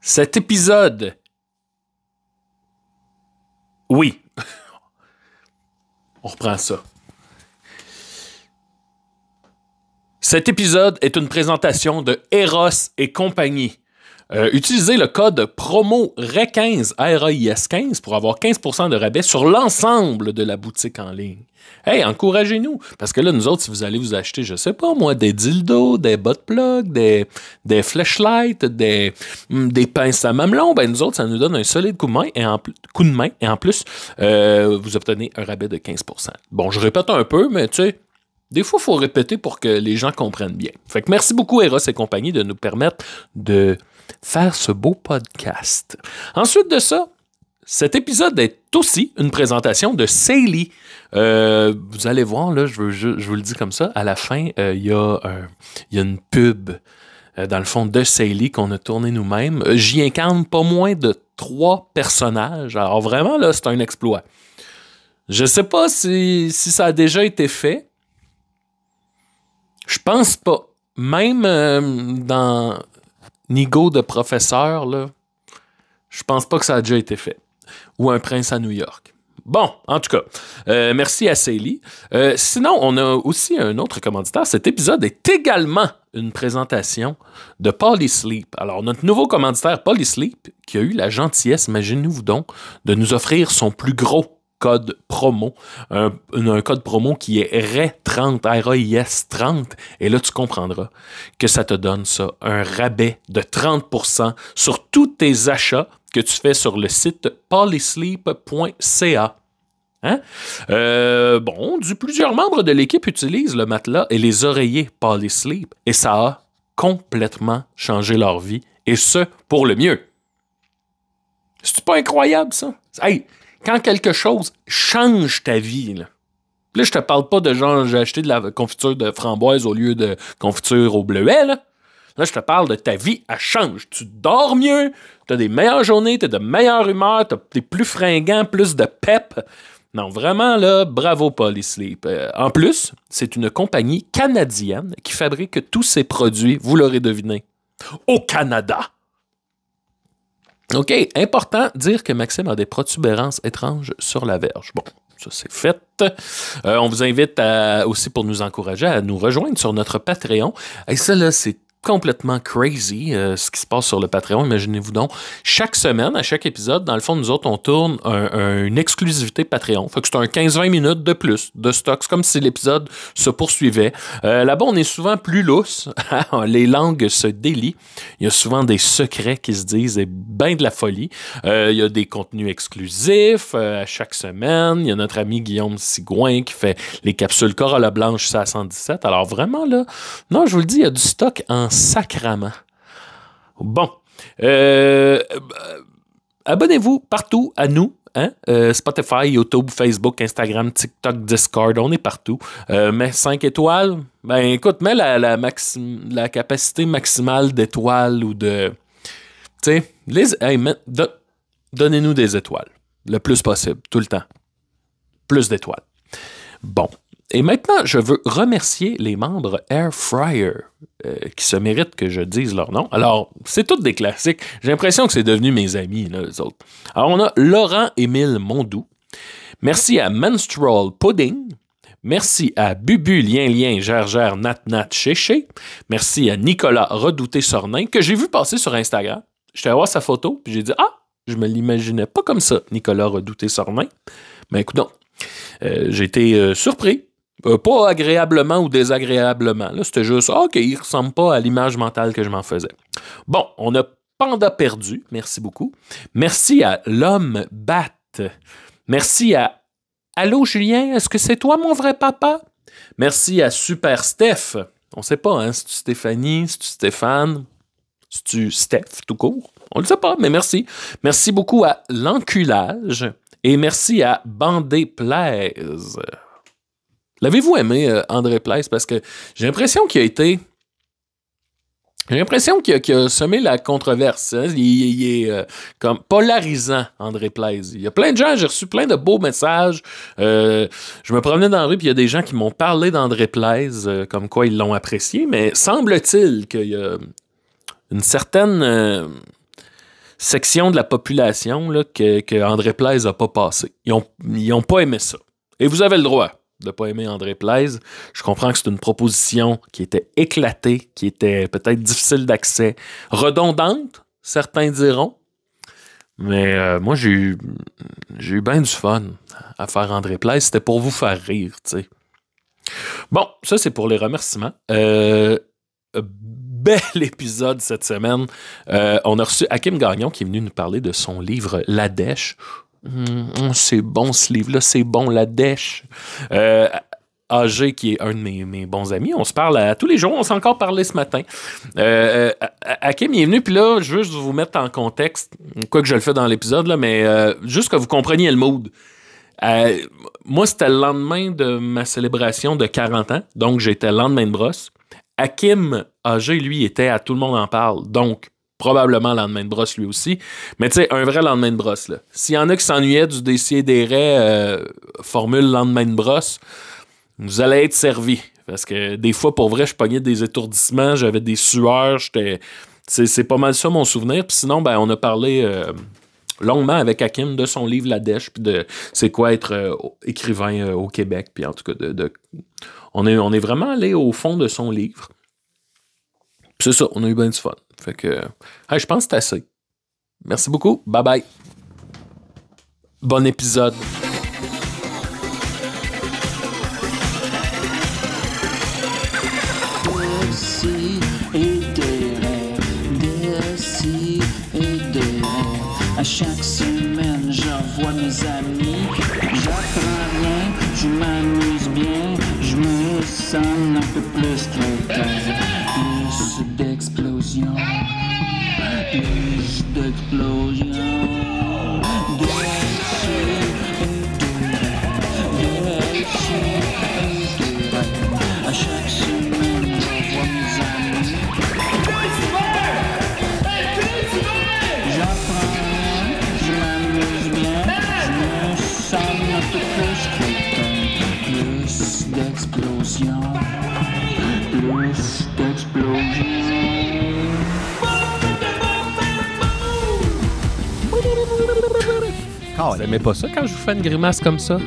Cet épisode... Oui. On reprend ça. Cet épisode est une présentation de Eros et compagnie. Utilisez le code promo RAIS15, RAIS15 pour avoir 15% de rabais sur l'ensemble de la boutique en ligne. Hey, encouragez-nous, parce que là, nous autres, si vous allez vous acheter, je sais pas moi, des dildos, des butt plugs, des flashlights, des pinces à mamelon, ben nous autres, ça nous donne un solide coup de main, et en plus, vous obtenez un rabais de 15%. Bon, je répète un peu, mais tu sais, des fois, il faut répéter pour que les gens comprennent bien. Fait que merci beaucoup, Eros et compagnie, de nous permettre de faire ce beau podcast. Ensuite de ça, cet épisode est aussi une présentation de Sailly. Vous allez voir, là, je vous le dis comme ça, à la fin, il y a une pub, dans le fond, de Sailly qu'on a tourné nous-mêmes. J'y incarne pas moins de 3 personnages. Alors vraiment, là, c'est un exploit. Je sais pas si ça a déjà été fait. Je pense pas. Même dans Nigo de professeur, là, je pense pas que ça a déjà été fait. Ou un prince à New York. Bon, en tout cas, merci à Sailly. Sinon, on a aussi un autre commanditaire. Cet épisode est également une présentation de Polysleep. Alors, notre nouveau commanditaire, Polysleep, qui a eu la gentillesse, imaginez-vous donc, de nous offrir son plus gros code promo, un code promo qui est RAIS30, RAIS30, et là, tu comprendras que ça te donne ça, un rabais de 30% sur tous tes achats que tu fais sur le site polysleep.ca. Hein? Plusieurs membres de l'équipe utilisent le matelas et les oreillers Polysleep, et ça a complètement changé leur vie, et ce, pour le mieux. C'est pas incroyable, ça? Hey! Quand quelque chose change ta vie, là, je te parle pas de genre, j'ai acheté de la confiture de framboise au lieu de confiture au bleuet, là. Là, je te parle de ta vie, elle change. Tu dors mieux, tu as des meilleures journées, tu as de meilleure humeur, tu es plus fringant, plus de pep. Non, vraiment, là, bravo Polysleep. En plus, c'est une compagnie canadienne qui fabrique tous ses produits, vous l'aurez deviné, au Canada. OK, important, dire que Maxime a des protubérances étranges sur la verge. Bon, ça c'est fait. On vous invite aussi pour nous encourager à nous rejoindre sur notre Patreon. Et ça là, c'est complètement crazy ce qui se passe sur le Patreon, imaginez-vous donc. Chaque semaine, à chaque épisode, dans le fond, nous autres, on tourne une exclusivité Patreon. Fait que c'est un 15-20 minutes de plus de stock. C'est comme si l'épisode se poursuivait. Là-bas, on est souvent plus lousse. Les langues se délient. Il y a souvent des secrets qui se disent et bien de la folie. Il y a des contenus exclusifs à chaque semaine. Il y a notre ami Guillaume Sigouin qui fait les capsules Corolla Blanche 117. Alors vraiment, là, non, je vous le dis, il y a du stock en sacrament. Bon. Abonnez-vous partout à nous. Hein? Spotify, YouTube, Facebook, Instagram, TikTok, Discord, on est partout. Mets 5 étoiles. Ben écoute, mets la capacité maximale d'étoiles ou de... Tu sais, donnez-nous des étoiles. Le plus possible, tout le temps. Plus d'étoiles. Bon. Et maintenant, je veux remercier les membres Air Fryer qui se méritent que je dise leur nom. Alors, c'est tous des classiques. J'ai l'impression que c'est devenu mes amis, là, les autres. Alors, on a Laurent-Émile Mondou. Merci à Menstrual Pudding. Merci à Bubu Lien Gergère Nat Chéché. Merci à Nicolas Redouté-Sornin, que j'ai vu passer sur Instagram. J'étais allé voir sa photo, puis j'ai dit « Ah, je me l'imaginais pas comme ça, Nicolas Redouté-Sornin. » Mais écoute donc, j'ai été surpris. Pas agréablement ou désagréablement. Là, c'était juste, OK, il ne ressemble pas à l'image mentale que je m'en faisais. Bon, on a Panda Perdu. Merci beaucoup. Merci à l'homme Bat. Merci à Allô, Julien, est-ce que c'est toi mon vrai papa? Merci à Super Steph. On ne sait pas, hein, c'est-tu Stéphanie, c'est-tu Stéphane, c'est-tu Steph, tout court? On ne le sait pas, mais merci. Merci beaucoup à l'enculage et merci à Bandé Plaise. L'avez-vous aimé, André Plaise? Parce que j'ai l'impression qu'il a été... J'ai l'impression qu'il a semé la controverse. Hein? Il est comme polarisant, André Plaise. Il y a plein de gens, j'ai reçu plein de beaux messages. Je me promenais dans la rue, puis il y a des gens qui m'ont parlé d'André Plaise, comme quoi ils l'ont apprécié, mais semble-t-il qu'il y a une certaine... section de la population là, que André Plaise n'a pas passé. Ils ont pas aimé ça. Et vous avez le droit de ne pas aimer André Plaise. Je comprends que c'est une proposition qui était éclatée, qui était peut-être difficile d'accès, redondante, certains diront. Mais moi, j'ai eu bien du fun à faire André Plaise. C'était pour vous faire rire, tu sais. Bon, ça, c'est pour les remerciements. Bel épisode cette semaine. On a reçu Hakim Gagnon qui est venu nous parler de son livre La Dèche. C'est bon ce livre-là, c'est bon, La Dèche. AG, qui est un de mes bons amis, on se parle à tous les jours, on s'est encore parlé ce matin. Hakim il est venu, puis là, je veux juste vous mettre en contexte, quoi que je le fais dans l'épisode, là, mais juste que vous compreniez le mood. Moi, c'était le lendemain de ma célébration de 40 ans, donc j'étais le lendemain de brosse. Hakim AG, lui, était à Tout le monde en parle, donc probablement lendemain de brosse lui aussi. Mais tu sais, un vrai lendemain de brosse, là. S'il y en a qui s'ennuyaient du Décideret formule lendemain de brosse, vous allez être servis. Parce que des fois, pour vrai, je pognais des étourdissements, j'avais des sueurs, c'est pas mal ça mon souvenir. Puis sinon, ben, on a parlé longuement avec Hakim de son livre La Dèche, puis de c'est quoi être écrivain au Québec. Puis en tout cas, on est vraiment allé au fond de son livre. Puis c'est ça, on a eu bien du fun. Fait que, je pense que c'est assez. Merci beaucoup. Bye bye. Bon épisode. À chaque semaine, j'envoie mes amis. J'apprends rien, je m'amuse bien. Je me sens un peu plus quelqu'un. Plus d'explosion. Plus d'explosion. À chaque semaine, j'envoie mes amis. J'apprends rien, je m'amuse bien. Je me sens un peu plus quelqu'un. Plus d'explosion. Plus d'explosion. Vous aimez pas ça quand je vous fais une grimace comme ça?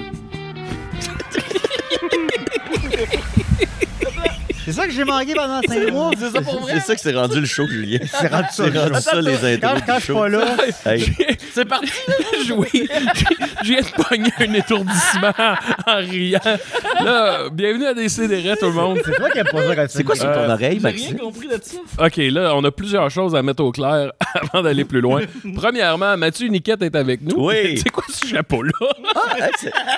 C'est ça que j'ai manqué pendant 5 mois. C'est ça pour vrai? C'est ça que c'est rendu le show, Julien. C'est rendu ça. Les intros Quand je suis pas là. Hey. C'est parti. Oui. Je viens de pogner un étourdissement en riant. Là, bienvenue à Décideret, tout le monde. C'est toi qui n'aimes pas ça quand tu C'est quoi sur ton oreille, J'ai Maxime? rien compris de ça. OK, là, on a plusieurs choses à mettre au clair avant d'aller plus loin. Premièrement, Mathieu Niquette est avec nous. Oui. C'est quoi ce chapeau-là? Ah,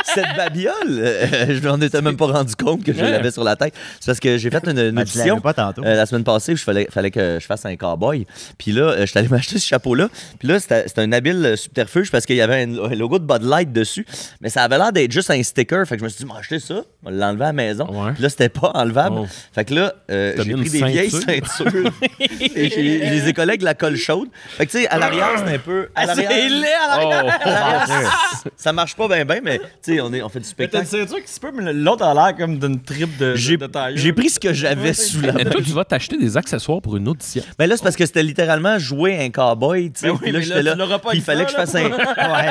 cette babiole, je m'en étais même pas rendu compte que je l'avais sur la tête. C'est parce que j'ai fait une tu audition l'avais pas tantôt. la semaine passée où il fallait que je fasse un cowboy. Puis là, je suis allé m'acheter ce chapeau-là. Puis là, c'était un habile subterfuge parce qu'il y avait un logo de Bud Light dessus. Mais ça avait l'air d'être juste un sticker. Fait que je me suis dit, m'acheter ça, on va l'enlever à la maison. Ouais. Puis là, c'était pas enlevable. Oh. Fait que là, j'ai mis pris une des vieilles ceinture. ceintures. Et je les ai collées avec de la colle chaude. Fait que tu sais, à l'arrière, c'est un peu. À l'arrière, C'est laid à l'arrière. à l'arrière, ça marche pas bien, mais tu sais, on fait du Mais t'as spectacle. une ceinture qui se peut, mais l'autre a l'air comme d'une tripe de taille. J'ai pris ce que j'avais sous la Mais main. toi, tu vas t'acheter des accessoires pour une audition. Mais là, c'est parce que c'était littéralement jouer un cowboy, tu sais. Mais oui, Puis là, mais j'étais là, là. tu l'auras pas Puis il avec fallait ça, que je fasse un. Ouais.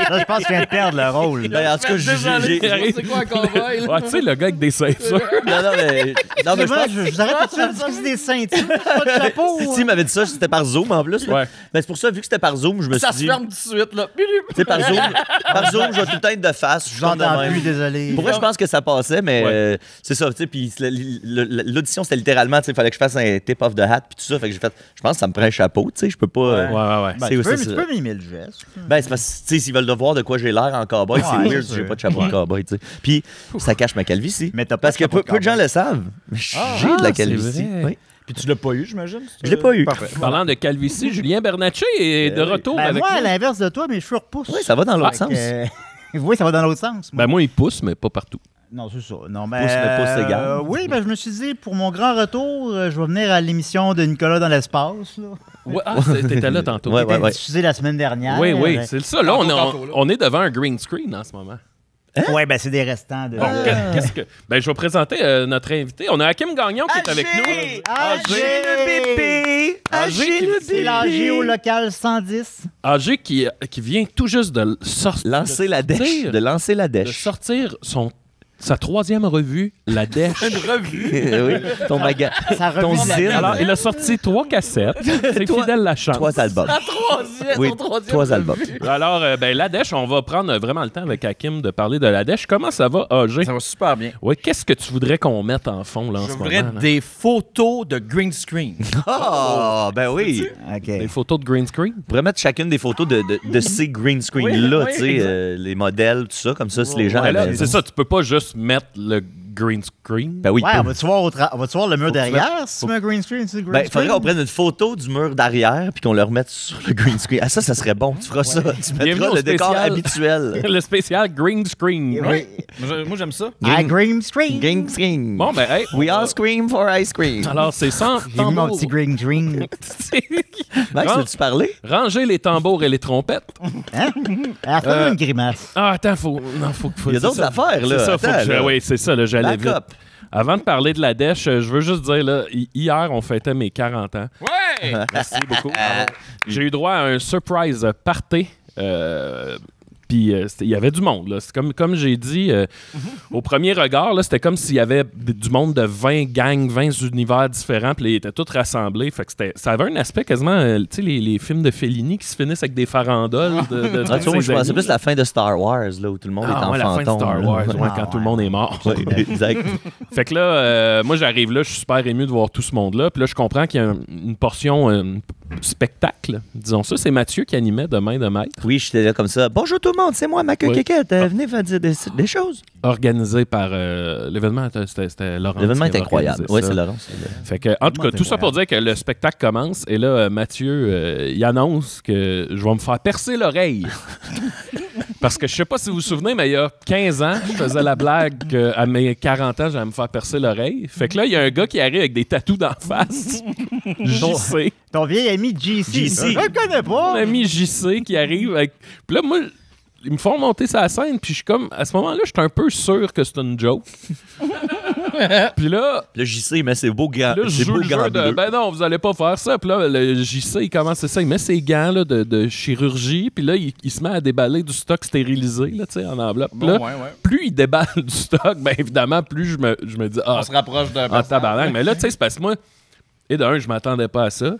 Là, je pense que je viens de perdre le rôle. là. Ben, en tout cas, Désolé, j'ai. c'est quoi un cowboy? là? Ah, tu sais, le gars avec des ceintures. Non, mais je Moi, pense. je vous arrête tout de suite. C'est des ceintures, pas de chapeau. Si il m'avait dit ça, c'était par Zoom en plus. Là. Ouais. Ben, c'est pour ça, vu que c'était par Zoom, je me Ça suis se dit. ferme tout de suite, là. Tu sais, par Zoom, je vais tout le temps être de face. Je J'en suis de ai même. plus, désolé. Pour vrai, je pense que ça passait, mais Ouais. c'est ça, tu sais, puis l'audition, c'était littéralement, tu sais, il fallait que je fasse un tip off the hat, puis tout ça, fait que j'ai fait, je pense que ça me prend un chapeau, tu sais, je peux pas... Ouais. Ben, c'est tu peux, ça. mais tu peux mimer le geste. Ben, c'est parce que, tu sais, s'ils veulent voir de quoi j'ai l'air en cowboy, Ouais, c'est weird c'est si j'ai sûr. pas de chapeau de cowboy, tu sais. Puis, ça cache ma calvitie. Mais t'as pas Parce de que chapeau de peu de gens cowboy. le savent. Mais j'ai de la calvitie. c'est vrai. Oui. Puis tu l'as pas eu, j'imagine? Je l'ai pas eu. Parfait. Parlant de calvitie, Julien Bernatchez est de retour Ben, avec moi, à nous. l'inverse de toi, mes cheveux repoussent. Oui, ça va dans l'autre Fait sens. que, oui, ça va dans l'autre sens. moi. Ben moi, il pousse, mais pas partout. Non, c'est ça. Non, mais, Pouce, mais pouce égal. oui, ben, je me suis dit, pour mon grand retour, je vais venir à l'émission de Nicolas dans l'espace. Là. Ouais, t'étais là tantôt. Ouais, Qui était ouais. diffusée la semaine dernière. Oui, oui, c'est ça. Là, Tantôt, là. on est devant un green screen en ce moment. Ouais, ben c'est des restants de. Bon, qu'est-ce que. Ben, je vais présenter notre invité. On a Hakim Gagnon qui est avec nous. le bébé! C'est l'AG au local 110. AG qui vient tout juste de Lancer la dèche. De lancer la de dèche. sortir sa 3e revue, La Dèche. Une revue. Oui, ton magasin. Ça Ton revue de la zine. Alors, il a sorti 3 cassettes. C'est Fidèle la chance. 3 albums. Oui, 3 albums. Alors, ben, La Dèche, on va prendre vraiment le temps avec Hakim de parler de La Dèche. Comment ça va, AG? Ça va super bien. Oui, qu'est-ce que tu voudrais qu'on mette en fond là, en Je ce voudrais moment? Là? des photos de green screen. Ah, ben oui. OK. Des photos de green screen? On pourrait mettre chacune des photos de ces green screens-là, Oui, tu sais, exact. les modèles, tout ça, comme ça, si les gens... Ouais, là, avaient- c'est ça, tu peux pas juste mettre le green screen. Ben oui. Ouais, on va-tu voir le mur derrière si tu mets un green screen sur le green Ben, il faudrait screen? qu'on prenne une photo du mur d'arrière puis qu'on le remette sur le green screen. Ah, ça serait bon. Tu feras ça. Tu Bienvenue mettras au le décor spécial. habituel. Le spécial green screen. Oui. Moi, j'aime ça. Ah, green screen. Green screen. Bon, ben, hey. We all scream for ice cream. Alors, c'est sans J'ai mis mon tambour. petit green screen. Max, veux-tu parler? Ranger les tambours et les trompettes. Hein? Alors, fais une grimace. Ah, attends, faut Il y a d'autres affaires, là. C'est ça, faut Attends, que là. oui, c'est ça, là, j'allais Back up. vite. Avant de parler de la dèche, je veux juste dire, là, hier, on fêtait mes 40 ans. Ouais! Merci beaucoup. J'ai eu droit à un surprise party. Puis il y avait du monde. Là. C'est comme j'ai dit, au premier regard, là, c'était comme s'il y avait du monde de 20 gangs, 20 univers différents, puis ils étaient tous rassemblés. Fait que ça avait un aspect quasiment, tu sais, les films de Fellini qui se finissent avec des farandoles. Ah, tu vois, moi, je pensais plus la fin de Star Wars, là, où tout le monde est en la fin de fantôme. Star là. Wars, ouais, Ah, quand tout le ouais. monde est mort. Ouais, exact. Fait que là, moi, j'arrive là, je suis super ému de voir tout ce monde-là. Puis là, je comprends qu'il y a une portion spectacle, disons ça. C'est Mathieu qui animait de main de maître, Oui, j'étais là comme ça. Bonjour tout le monde, c'est moi, ma queue Oui. kékette. Venez faire dire des choses. organisé par l'événement. C'était Laurent. L'événement qui est avait incroyable. organisé Oui, ça. c'est Laurent. Fait que, en tout cas, c'est tout ça pour dire que le spectacle commence. Et là, Mathieu, il annonce que je vais me faire percer l'oreille. Parce que je sais pas si vous vous souvenez, mais il y a 15 ans, je faisais la blague qu'à mes 40 ans, j'allais me faire percer l'oreille. Fait que là, il y a un gars qui arrive avec des tatous d'en face. JC. Ton vieil ami JC. JC. Je le connais Mon pas. ami JC qui arrive avec... Puis là, moi, ils me font monter sa scène, puis je suis comme... À ce moment-là, je suis un peu sûr que c'est une joke. Puis là... Le JC, mais c'est beau grand. Là, je C'est joue beau le jeu grand de bleu. ben non, vous allez pas faire ça. Puis là, le JC, il commence c'est ça, il met ses gants là, de chirurgie, puis là, il se met à déballer du stock stérilisé là, tu sais, en enveloppe. Puis là, plus il déballe du stock, ben évidemment, plus je me dis On se rapproche d'un tabarnak. Mais là, tu sais, c'est parce que moi, et de un, je m'attendais pas à ça.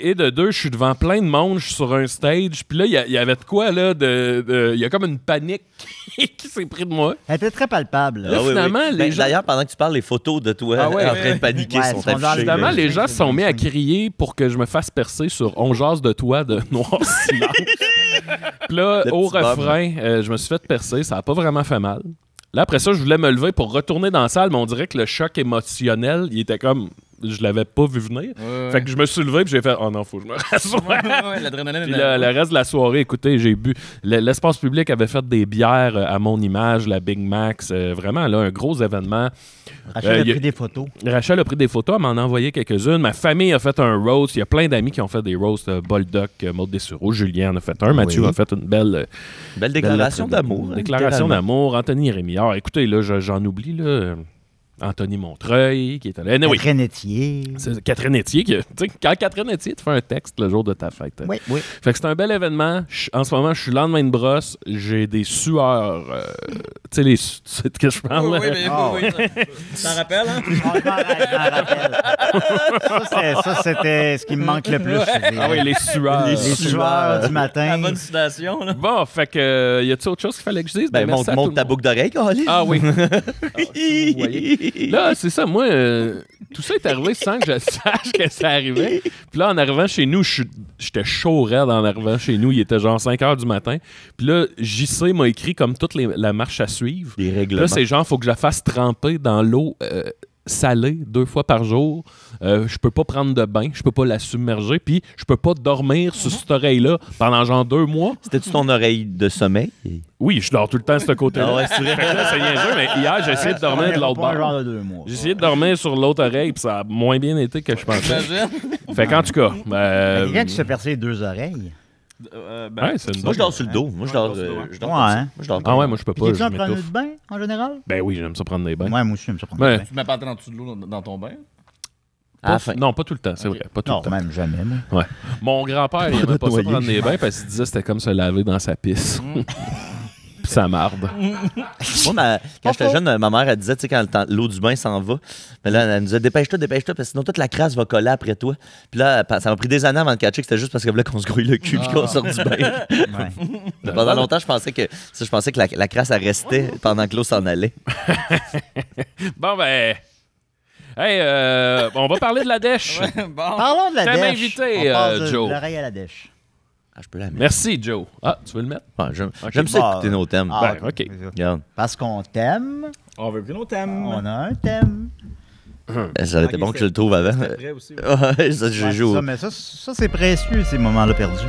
Et de deux, je suis devant plein de monde, je suis sur un stage, puis là, il y avait de quoi, là, il y a comme une panique qui s'est pris de moi. Elle était très palpable. Là, finalement, les Ben, gens- D'ailleurs, pendant que tu parles, les photos de toi Ah ouais, en train de paniquer ouais, sont sont dans affichées. le- Évidemment, là. les gens se sont mis à crier pour que je me fasse percer sur On jase de toi de Noir Silence. Puis là, Le au petit Bob. refrain, je me suis fait percer. Ça n'a pas vraiment fait mal. Là, après ça, je voulais me lever pour retourner dans la salle, mais on dirait que le choc émotionnel, il était comme... Je l'avais pas vu venir. Fait que je me suis levé et j'ai fait « Oh non, faut que je me rassoie. » l'adrénaline. Puis le reste de la soirée, écoutez, j'ai bu. L'espace public avait fait des bières à mon image, la Big Max. Vraiment, là, un gros événement. Rachel a il y a- pris des photos. Rachel a pris des photos, elle m'en a envoyé quelques-unes. Ma famille a fait un roast. Il y a plein d'amis qui ont fait des roasts. Boldoc, Maud Dessureau, Julien en a fait un. Mathieu a fait une belle Belle déclaration belle- d'amour. hein, déclaration littéralement. d'amour. Anthony Rémillard. Écoutez, là, j'en oublie, là. Anthony Montreuil, qui est allé. Anyway, Catherine Etier. c'est Catherine Etier qui. Tu sais, quand Catherine Etier te fait un texte le jour de ta fête. Oui. Oui. Fait que c'est un bel événement. En ce moment, je suis lendemain de brosse. J'ai des sueurs. Tu sais, tu sais de que je parle, là? T'en rappelles, hein? Ça, c'était ce qui me manque le plus. Ah oui, les sueurs. Les sueurs du matin. La bonne sudation, là. Bon, fait que, y a-t-il autre chose qu'il fallait que je dise? Ben, merci à tout monte le ta monde. boucle d'oreille, Carlis. Ah oui. Vous voyez. Là, c'est ça, moi, tout ça est arrivé sans que je sache que ça arrivait. Puis là, en arrivant chez nous, j'étais chaud raide en arrivant chez nous. Il était genre 5 h du matin. Puis là, JC m'a écrit comme toute la marche à suivre. Des Là, règlements. c'est genre, faut que je la fasse tremper dans l'eau salée 2 fois par jour. Je peux pas prendre de bain, je peux pas la submerger, puis je peux pas dormir sur cette oreille-là pendant genre 2 mois. C'était-tu ton oreille de sommeil? Oui, je dors tout le temps sur ce côté-là. Ah ouais, c'est vrai. Fait que là, c'est niaiseux, mais hier, j'ai essayé de dormir de l'autre Pas un bord. genre de 2 mois. J'ai essayé de dormir sur l'autre oreille, puis ça a moins bien été que je pensais. Imagine. Fait qu'en tout cas, Quelqu'un qui se fait percer les 2 oreilles. Ouais, c'est une Moi, je dors bonne- sur le dos. Moi, je dors. Ouais, je dors ouais, comme ça. hein. Moi, je dors Ah ouais, moi, je peux pas. T'es-tu Je en prendre m'étouffe. de bain, en général? Ben oui, j'aime ça prendre des bains. Ouais, moi aussi, j'aime ça prendre Ben, des bains. Tu mets pas en dessous de l'eau dans ton bain? À la fin. Non, pas tout le temps, c'est vrai. Pas tout Non, le temps. même jamais, moi. Ouais. Mon grand-père, il Pas aimait de pas ça noyer. prendre des bains parce qu'il disait que c'était comme se laver dans sa pisse. Puis ça marde. Moi, quand j'étais jeune, ma mère, elle disait, tu sais, quand l'eau du bain s'en va, mais là, elle nous disait, dépêche-toi, parce que sinon toute la crasse va coller après toi. Puis là, ça m'a pris des années avant de catcher que c'était juste parce qu'elle voulait qu'on se grouille le cul puis qu'on sorte du bain. Ouais. Pendant longtemps, je pensais que la crasse, elle restait pendant que l'eau s'en allait. Bon, ben. Hey, on va parler de la dèche. Bon. Parlons de la T'aimes dèche. invité, On passe de Joe. l'oreille à la dèche. Ah, je peux la mettre. Merci, Joe. Ah, tu veux le mettre? Ouais, j'aime ça Bon, écouter nos thèmes. ah, Ben, OK. Regarde. Parce qu'on t'aime, On veut plus nos thèmes. on a un thème. Ça aurait été Ok, bon que c'est- je le trouve avant. C'est après aussi. Ouais, ça, je Ouais, joue. ça, mais ça, c'est précieux, ces moments-là perdus.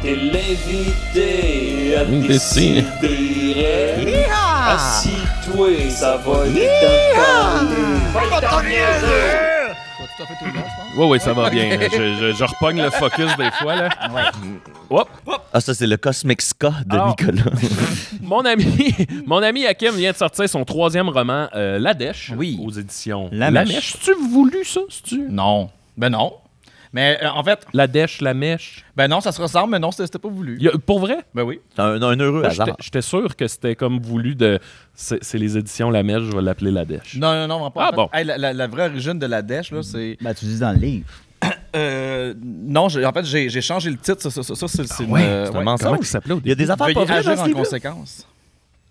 T'es l'invité à Décider. décider. Assis-toi, ça va être Tu t'as fait tout le long, je pense. Oui, oui, ça va bien. Je repogne le focus des fois, là. Hop. Ah, ça, c'est le Cosmic Ska de Ah. Nicolas. Mon ami Hakim vient de sortir son 3e roman, La Dèche, Oui. aux éditions La Mèche. Tu voulu ça, c'est-tu? Non. Ben non. Mais en fait, La Dèche, La Mèche. ben non, ça se ressemble, mais non, c'était pas voulu. Pour vrai? Ben oui. C'est un heureux Moi, hasard. J'étais sûr que c'était comme voulu de... C'est les éditions La Mèche, je vais l'appeler La Dèche. Non, vraiment pas. Ah, En fait, bon. hey, la vraie origine de la dèche, là, c'est. Ben, tu dis dans le livre. Non, en fait, j'ai changé le titre. Ça, c'est C'est un ouais. mensonge. Comment il s'appelait au Il y a des affaires pas Veuillez vraies dans agir ce en livre. conséquence.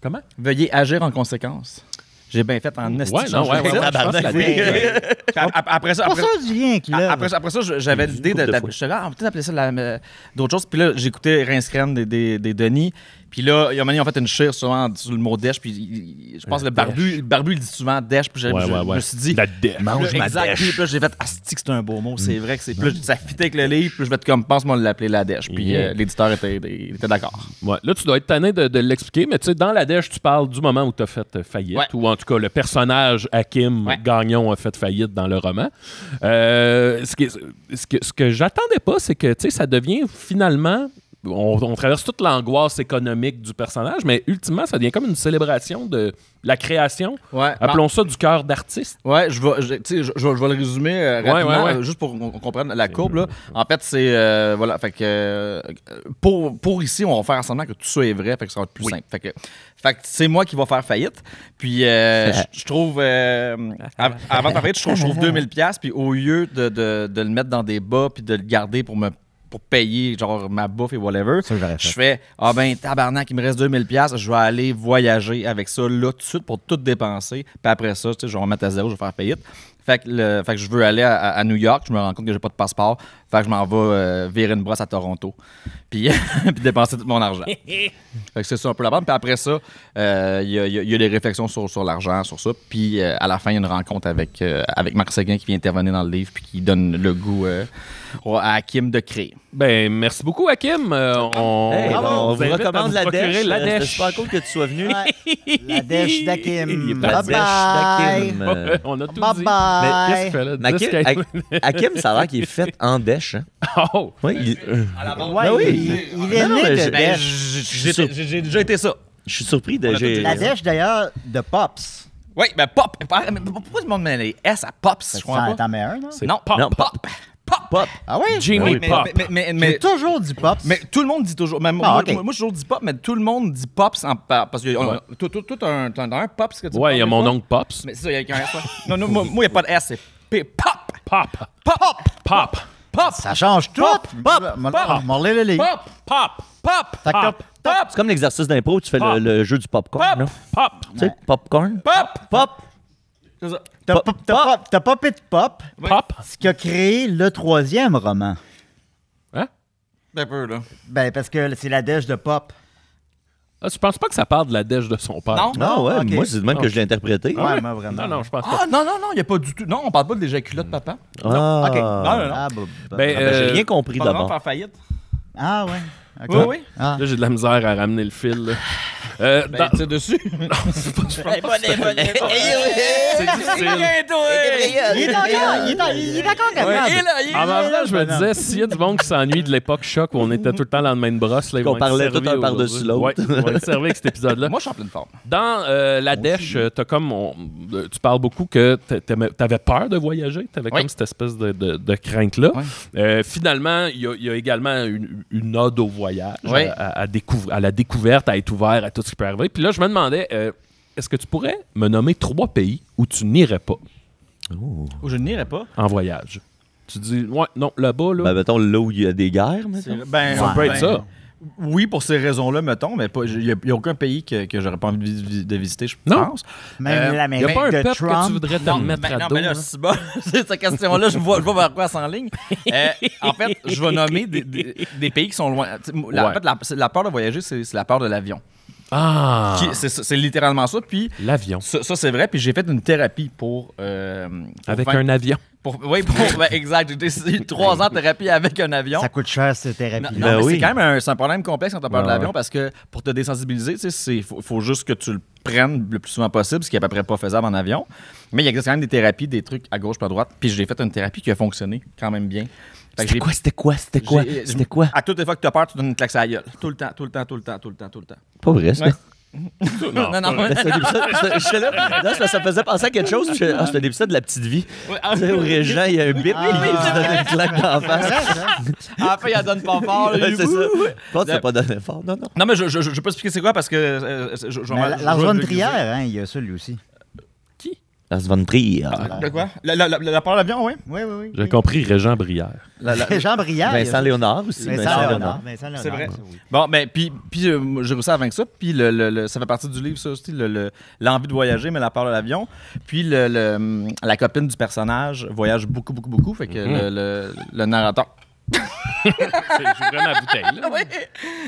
Comment? Veuillez agir en conséquence. J'ai bien fait en esti. Ouais, de non, changer ouais, le ouais, titre. je pense que La Dèche. Puis après ça, Pour ça, je dis rien que là. Après ça, j'avais l'idée couple de de. fois. Je savais, on peut peut-être appeler ça d'autres choses. Puis là, j'écoutais Rince Crème des Denis. Puis là, il y a un moment donné, ils ont fait une chire souvent sur le mot dèche. Puis je pense que le barbu, il dit souvent dèche. Puis je me suis dit. La Dèche. Mange ma Exact. dèche. Puis là, j'ai fait asti que c'est un beau mot. C'est vrai que c'est. Puis là, ça fitait avec le livre. Puis je vais être comme, pense-moi de l'appeler la dèche. Puis Yeah. l'éditeur était d'accord. Ouais, là, tu dois être tanné de l'expliquer, mais tu sais, dans La Dèche, tu parles du moment où tu as fait faillite, Ouais. ou en tout cas, le personnage Hakim Ouais. Gagnon a fait faillite dans le roman. Ce que j'attendais pas, c'est que, tu sais, ça devient finalement... On traverse toute l'angoisse économique du personnage, mais ultimement, ça devient comme une célébration de la création. Ouais. Appelons ça du cœur d'artiste. Ouais, je vais le résumer rapidement, ouais. juste pour qu'on comprenne la courbe. Là. En fait, c'est... voilà, fait que... pour ici, on va faire semblant que tout ça est vrai, fait que ça va être plus simple. Fait que c'est moi qui va faire faillite. Puis je trouve... avant de faire faillite, je trouve 2000$, puis au lieu de le mettre dans des bas puis de le garder pour payer genre ma bouffe et whatever, Ça, j'aurais fait. je fais tabarnak, il me reste 2000$, je vais aller voyager avec ça là tout de suite pour tout dépenser. Puis après ça, tu sais, je vais remettre à zéro, je vais faire faillite. Fait que je veux aller à New York, je me rends compte que j'ai pas de passeport. Fait que je m'en vais virer une brosse à Toronto. Puis puis dépenser tout mon argent. Fait que c'est ça un peu la bande. Puis après ça, il y a des réflexions sur l'argent, sur ça. Puis à la fin, il y a une rencontre avec Marc Séguin qui vient intervenir dans le livre puis qui donne le goût à Hakim de créer. Ben, merci beaucoup, Hakim. Hey, on vous invite à recommande vous la procurer dèche. La C'était Dèche. super cool que tu sois venu. La dèche d'Hakim. La Bye dèche bye. d'Hakim. On a tout Bye dit. bye. Qu'est-ce qu'il fait là? Mais Hakim, ça a l'air qu'il est fait en dèche. Hein. Oh! Oui, Ouais, Ben oui. il est Non, né mais de j'ai- dèche. J'ai déjà été ça. je suis surpris de. On a tout dit. La dèche, d'ailleurs, de Pops. Oui, ben Pop. Mais pourquoi tout le monde met les S à Pops? Je comprends pas. T'en mets un, non? C'est Non, Pop. Non, Pop. Pop. Ah oui? Jimmy Oui, Pop. mais J'ai toujours dit Pops. Mais tout le monde dit toujours. Même Ah, moi, ok. moi, j'ai toujours dit pop, mais tout le monde dit pops parce que tout un pops que tu Ouais, il y a parles mon des oncle Pops. fois. Mais c'est ça, il y a un S. Ouais. Non, moi, il n'y a pas de S, c'est Pop. Pop. Pop. Pop. Pop. Ça change tout. Morler le livre. Pop. Pop. Pop. Tac, Pop. top. Pop. C'est comme l'exercice d'impro, tu fais Pop. le jeu du popcorn. Pop. là. Pop. Tu sais, popcorn. Pop. Pop. C'est ça. T'as popé de Pop, Pop. ce qui a créé le 3e roman. Hein? Un peu, là. Ben, parce que c'est la dèche de Pop. Ah, je pense pas que ça parle de la dèche de son père. Non? Ah ouais, ok. moi, c'est de même que je l'ai interprété. Ouais, moi, vraiment. Non, je pense pas. Ah, non, il n'y a pas du tout. Non, on parle pas de l'éjaculat de papa. Ah. OK. Non. Ah, Ben, J'ai rien compris Pas vraiment d'abord. faire faillite. Ah, ouais. OK. Oui, oui. Ah. Là, j'ai de la misère à ramener le fil. Là. Ben, tire dessus. C'est difficile. Il est encore capable. En même temps, je me disais, s'il y a du monde qui s'ennuie de l'époque choc où on était tout le temps dans la même brosse, là, ils Qu'on vont être parlait servis tout un par-dessus l'autre. Ouais, ils vont être servis avec cet épisode-là. Moi, je suis en pleine forme. Dans la dèche, t'as comme tu parles beaucoup que t'avais peur de voyager, t'avais Oui. comme cette espèce de crainte-là. Oui. Finalement, il y a également une ode au voyage, Oui. à la découverte, à être ouvert à tout ce qui peut arriver. Puis là, je me demandais, est-ce que tu pourrais me nommer 3 pays où tu n'irais pas Où je n'irai pas. en voyage? Tu dis, ouais, non, là-bas, là, Ben, mettons, là où il y a des guerres, mettons. Ben, ça peut être ça. Oui, pour ces raisons-là, mettons, mais il n'y a aucun pays que j'aurais pas envie de visiter, je Non. pense. Même Il n'y l'Amérique a pas un de peuple que tu Trump. voudrais te Non, mettre ben, à non, dos. mais là, là? c'est bon. Cette question-là, je vois vers quoi elle s'enligne. En fait, je vais nommer des pays qui sont loin. En fait, la peur de voyager, c'est la peur de l'avion. Ah! C'est littéralement ça. Puis L'avion. ça, c'est vrai. Puis j'ai fait une thérapie pour Avec faire- un avion. ben, exact. J'ai décidé 3 ans de thérapie avec un avion. Ça coûte cher, cette Non, thérapie. non, Ben mais oui. c'est quand même c'est un problème complexe quand tu as peur de Ouais, l'avion ouais. parce que pour te désensibiliser, il faut juste que tu le prennes le plus souvent possible, ce qui est à peu près pas faisable en avion. Mais il existe quand même des thérapies, des trucs à gauche, pas à droite. Puis j'ai fait une thérapie qui a fonctionné quand même bien. Fait que j'ai- j'ai- C'était quoi? À toutes les fois que tu as peur, tu donnes une claque à la gueule. Tout le temps. Pas vrai, ça. Ouais. Non, non. C'est un épisode- j'étais là, non, ça me faisait penser à quelque chose. C'est un épisode de La Petite Vie. Tu sais, où Régent, il y a un bip, puis il se donne une claque dans la face. Enfin, il la donne pas fort. là, Ouais, il- c'est ça. Je pense que ça pas donné fort. Non. Non, mais je vais pas expliquer c'est quoi parce que L'argent de Trière, hein, il y a ça lui aussi. Lars von Trier. De quoi? La peur de l'avion, oui. Oui, oui, oui. J'ai compris Régent Brière. Jean Brière. Vincent Léonard aussi. Vincent Léonard. C'est vrai. oui. Bon, ben, puis j'ai réussi à vaincre ça. Puis ça fait partie du livre, ça aussi, l'envie de voyager, mais la peur de l'avion. Puis la copine du personnage voyage beaucoup, beaucoup, beaucoup. Fait que le narrateur. J'ai vraiment la bouteille, là. Oui.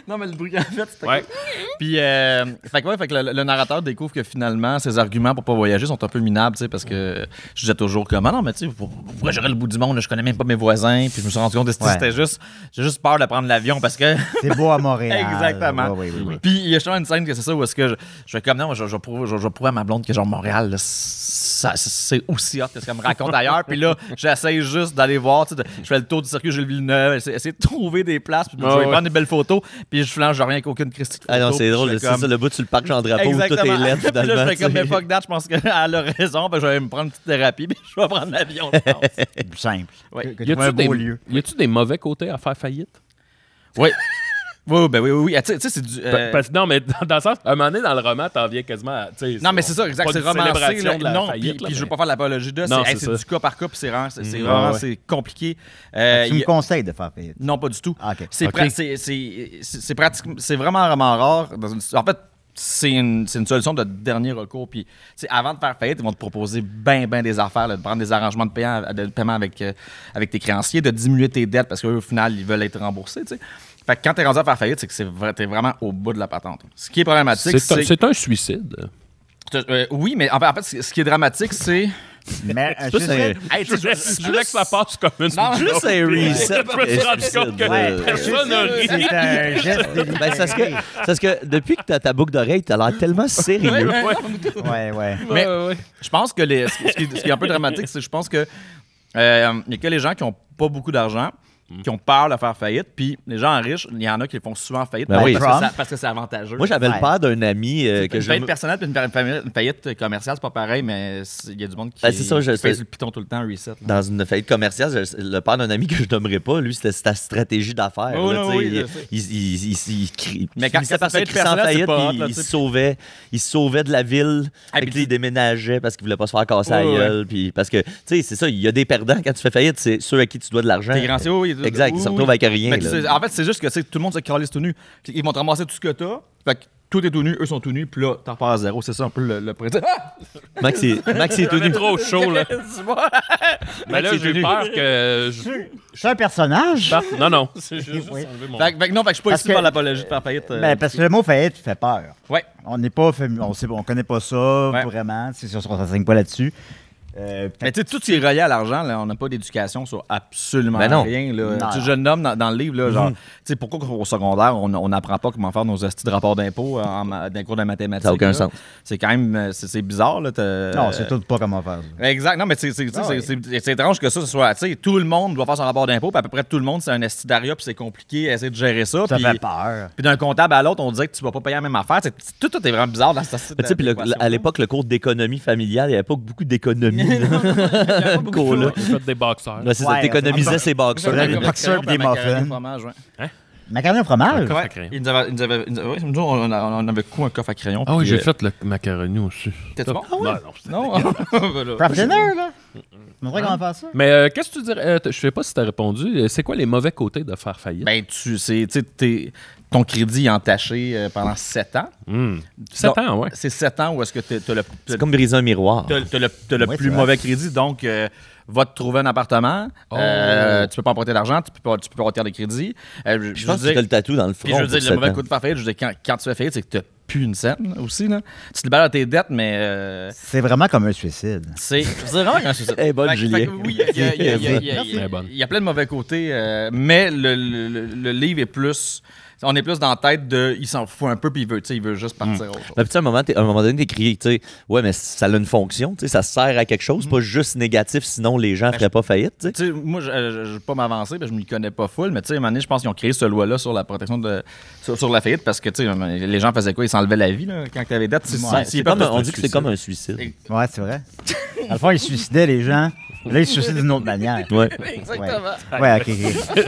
Non, mais le bruit en fait, c'était Ouais. cool. Puis, fait que le narrateur découvre que finalement, ses arguments pour pas voyager sont un peu minables, tu sais, parce que je disais toujours que, non, mais tu sais, pourquoi j'irais le bout du monde, là, je connais même pas mes voisins. Puis je me suis rendu compte que j'ai juste peur de prendre l'avion parce que. C'est beau à Montréal. Exactement. Oui, oui, oui. Puis il y a justement une scène que c'est ça où est-ce que je fais comme non, je vais prouver à ma blonde que genre Montréal, là, c'est aussi hot que ce qu'elle me raconte ailleurs. Puis là, j'essaye juste d'aller voir. Tu sais, je fais le tour du circuit Gilles Villeneuve, essayer de trouver des places, puis je vais prendre des belles photos. Puis je flanche, je reviens avec aucune Christie de photo. Ah non, c'est puis drôle. je C'est fais comme- ça, le bout sur le parc Jean-Drapeau où tout est Exactement. laid, Puis là, finalement. je fais comme, tu sais. mais fuck that, je pense qu'elle a raison. Ben, je vais me prendre une petite thérapie, puis je vais prendre l'avion, je pense. C'est plus simple. Ouais. Que Y trouver un beau lieu. a-tu des mauvais côtés à faire faillite? Oui. Oui. Ah, tu sais, c'est du. Parce que non, mais dans le sens, à un moment donné, dans le roman, t'en viens quasiment à. Non, mais c'est ça, exact. pas C'est une romancé. célébration Là, de la non, faillite, puis là, je veux mais- pas faire l'apologie de. Non, C'est c'est ça. du cas par cas, puis c'est ouais, vraiment ouais. c'est compliqué. Tu me conseilles de faire faillite. Non, pas du tout. Ah, OK. C'est Ok. c'est pratique, c'est vraiment rare. En fait, c'est une solution de dernier recours. Puis, tu sais, avant de faire faillite, ils vont te proposer bien des affaires, là, de prendre des arrangements de paiement avec tes créanciers, de diminuer tes dettes parce qu'au final, ils veulent être remboursés. Tu sais. Fait que quand t'es rendu à faire faillite, c'est que t'es vraiment au bout de la patente. Ce qui est problématique, C'est un suicide. oui, mais en fait, ce qui est dramatique, c'est. Mais Ça, c'est- Hey, tu sais, Je voulais que ça passe comme une. Non, Juste un reset. Je me suis rendu compte que Ouais. personne n'a ri. C'est un geste délibéré. Ben, c'est parce que depuis que t'as ta boucle d'oreille, t'as l'air tellement sérieux. Ouais, ouais. Mais- Ouais. Je pense que ce qui est un peu dramatique, c'est que je pense que il y a que les gens qui n'ont pas beaucoup d'argent qui ont peur de faire faillite, puis les gens riches, il y en a qui font souvent faillite Ben oui. parce que c'est avantageux. Moi, j'avais Ouais. le père d'un ami que une je. faillite personnelle puis une faillite commerciale, c'est pas pareil, mais il y a du monde qui Ben, c'est ça, qui fait c'est- sur le piton tout le temps, reset. là. Dans une faillite commerciale, le père d'un ami que je nommerai pas, lui, c'était sa stratégie d'affaires. Oh, là, non, tu sais, oui, je sais. Mais quand quand c'est par faillite crisser en personnelle, c'est faillite, pas hot, puis là, il tu se sauvait de la ville. Ah, Fait que puis là, il déménageait parce qu'il voulait pas se faire casser la Ouais, gueule. Puis parce que, tu sais, c'est ça, il y a des perdants quand tu fais faillite, c'est ceux à qui tu dois de l'argent. Tes créanciers, oui. Exact, ils se retrouvent avec rien. Mais là. en fait, c'est juste que tout le monde se calisse tout nu. Ils vont te ramasser tout ce que t'as. Fait que tout est tout nu, eux sont tout nus, puis là, t'en repars à zéro. C'est ça un peu le principe. Ah! Max est tout nu. Trop chaud, là. Tu vois? Mais là, j'ai peur que. C'est un personnage. Non, non. C'est juste Oui. enlever mon. Fait que non, fait que je suis pas Parce ici que- pour l'apologie de faire faillite. Ben, parce que le mot faillite fait peur. Ouais. On n'est pas on connaît pas ça Ouais. vraiment. On ne s'enseigne pas là-dessus. Mais tu sais, tout est relié à l'argent. Là, on n'a pas d'éducation sur absolument Ben non. rien. Là. Non. Tu sais, je le nomme dans le livre, là, genre, tu sais, pourquoi au secondaire, on n'apprend pas comment faire nos estis de rapport d'impôt dans les cours de mathématiques. Ça n'a aucun là. sens. C'est quand même c'est bizarre. Là, Non, c'est tout pas comment faire. Exact. Non, mais c'est étrange que ça soit. Tu sais, tout le monde doit faire son rapport d'impôt, puis à peu près tout le monde, c'est un estidaria, puis c'est compliqué à essayer de gérer ça. Ça puis, fait peur. puis d'un comptable à l'autre, on disait que tu vas pas payer la même affaire. Tout est vraiment bizarre dans cette Tu sais, puis à l'époque, le cours d'économie familiale, il n'y avait pas beaucoup d'économie. cours, là. J'ai fait des boxeurs. Ouais, c'est ça, Ouais, t'économisais ses boxeurs. Vous avez des boxeurs et des muffins. Macaroni au fromage? Coffre à crayon. Nous, on avait quoi un coffre à crayon? Ah oui, puis, j'ai fait le macaroni aussi. T'es-tu bon? Non, non, c'était- Non? Voilà. Craft dinner, là? Tu me comment faire ça? Mais qu'est-ce que tu dirais? Je sais pas si tu as répondu. C'est quoi les mauvais côtés de faire faillite? Ben, tu sais, ton crédit est entaché pendant 7 ans. 7 ans, ouais. C'est 7 ans où est-ce que tu as C'est comme briser un miroir. le Ouais, plus c'est vrai. mauvais crédit. Donc, va te trouver un appartement. Oh. Tu peux pas emprunter d'argent. Tu peux pas retirer de crédit. Je pense que tu as le tatou dans le front. Puis je veux pour dire, le mauvais 7 ans. coup de faire faillite, je veux dire, quand tu fais faillite, c'est que tu n'as plus une scène aussi. Là. Tu te libères de tes dettes, mais C'est vraiment comme un suicide. c'est vraiment un suicide. Eh, bonne, Fait que- Julien. fait que oui, il Elle est bonne. y a plein de mauvais côtés, mais le livre est plus... On est plus dans la tête de... Il s'en fout un peu, puis il veut juste partir autre chose. Ben, puis, tu sais, à un moment donné, t'écris, tu sais, ouais, mais ça a une fonction, tu sais, ça sert à quelque chose, pas juste négatif, sinon les gens feraient pas faillite, tu sais. Tu sais, moi, je ne vais pas m'avancer, parce que je ne m'y connais pas full, mais tu sais, à un moment donné, je pense qu'ils ont créé ce loi-là sur la protection sur la faillite, parce que, tu sais, les gens faisaient quoi? Ils s'enlevaient la vie, là, quand tu avais dette. C'est comme, on dit que c'est comme un suicide. Ouais, c'est vrai. Dans le fond, ils suicidaient les gens. Là, ils se suicident d'une autre manière. Ouais. Exactement. Ouais, ok.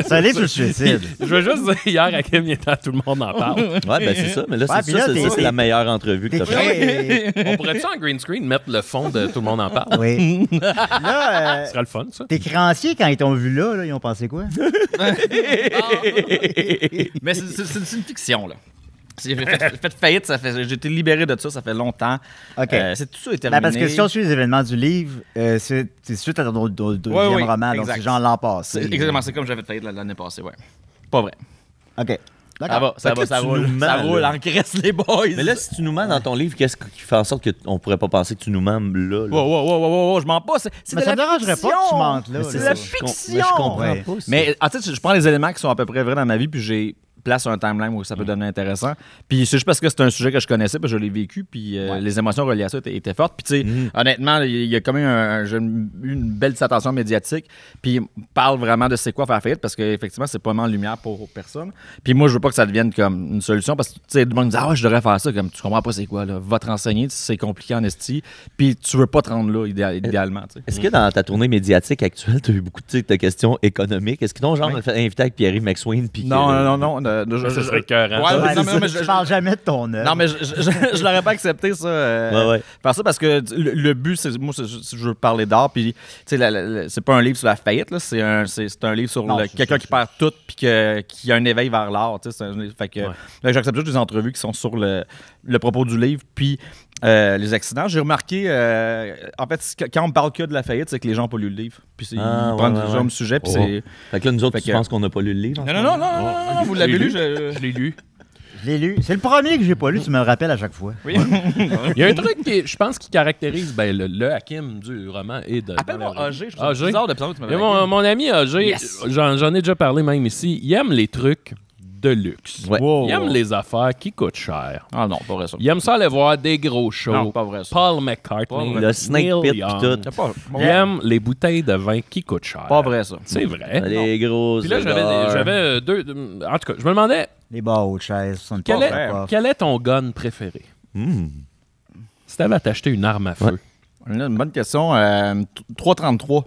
C'est un livre sur le suicide. Je veux juste dire, hier, à Kim, il était à tout le monde en parle. Ouais, ben c'est ça, mais là, Ouais, puis c'est là, ça, t'es- c'est la meilleure entrevue que T'es t'as faite. très... On pourrait-tu en green screen mettre le fond de tout le monde en parle? Oui. Là, Ce serait le fun, ça. tes créanciers, quand ils t'ont vu là, ils ont pensé quoi? Mais c'est une fiction, là. J'ai fait faillite, j'ai été libéré de ça fait longtemps. OK. C'est tout ça est Ben, terminé. parce que si on suit les événements du livre, c'est suite à ton deuxième Ouais, roman, donc exact. c'est genre l'an passé. C'est exactement, c'est comme j'avais fait faillite l'année passée, ouais. Pas vrai. OK. Ça D'accord. va, ça Fait que va, ça tu roule. nous Ça mens, roule là. en cresse, les boys. Mais là, si tu nous mens dans ton livre, qu'est-ce qui fait en sorte qu'on pourrait pas penser que tu nous mens là? Wow, je mens pas. C'est Mais de ça la me dérangerait fiction. pas que tu mentes là. C'est là. de la Mais fiction. je comprends Ouais. pas. ça. Mais en fait, je prends les éléments qui sont à peu près vrais dans ma vie, puis j'ai place un timeline où ça peut devenir intéressant. Puis c'est juste parce que c'est un sujet que je connaissais, puis je l'ai vécu, puis les émotions reliées à ça étaient fortes. Puis tu sais, honnêtement, il y a quand même j'ai eu une belle attention médiatique, puis il parle vraiment de c'est quoi faire faillite, parce qu'effectivement, c'est pas vraiment en lumière pour personne. Puis moi, je veux pas que ça devienne comme une solution, parce que tu sais, le monde me dit « Ah ouais, je devrais faire ça », comme tu comprends pas c'est quoi, là, va te renseigner, c'est compliqué en esti, puis tu veux pas te rendre là, idéalement, tu sais. Est-ce que dans ta tournée médiatique actuelle, tu as eu beaucoup de questions économiques? Est-ce qu'ils t'ont genre fait inviter avec Pierre-Yves McSween? Puis Non. Ça serait écœurant. Ouais, Ouais, non, c'est mais ça, je- tu parles jamais de ton œuvre. Non, mais je l'aurais pas accepté, ça. Ouais. Faire ça parce que le but, c'est. Moi, je veux parler d'art, puis, tu sais, c'est pas un livre sur la faillite, là. C'est un livre sur Non, c'est quelqu'un ça, qui perd tout, puis qui a un éveil vers l'art, tu sais. Fait que là, j'accepte juste des entrevues qui sont sur le propos du livre, puis les accidents. J'ai remarqué, en fait, quand on me parle que de la faillite, c'est que les gens n'ont pas lu le livre. Puis ils prennent déjà le sujet, puis Oh. c'est. Fait que là, nous autres, Fait tu que- penses qu'on n'a pas lu le livre? en ce Non, moment? vous l'avez lu. Je l'ai lu. Je l'ai lu. C'est le premier que j'ai pas lu, tu me le rappelles à chaque fois. Oui. Il y a un truc qui, je pense, qui caractérise le Hakim du roman et de. Appelle-moi dans la- AG. Je trouve AG. bizarre de que tu Il y a m'avais mon ami AG, Yes. j'en ai déjà parlé même ici, il aime les trucs de luxe. Ouais. Wow. Il aime les affaires qui coûtent cher. Ah non, pas vrai ça. Il aime ça aller voir des gros shows. Non, pas vrai ça. Paul McCartney, Le Snake Neil Pit pis Young. tout. C'est pas, Il aime les bouteilles de vin qui coûtent cher. pas vrai ça. C'est vrai. Les gros. Puis là, j'avais deux. En tout cas, je me demandais, Les barres hautes chaises, ça ne quel passe est, pas. quel est ton gun préféré? Si t'avais à t'acheter une arme à feu, Une bonne question. 333.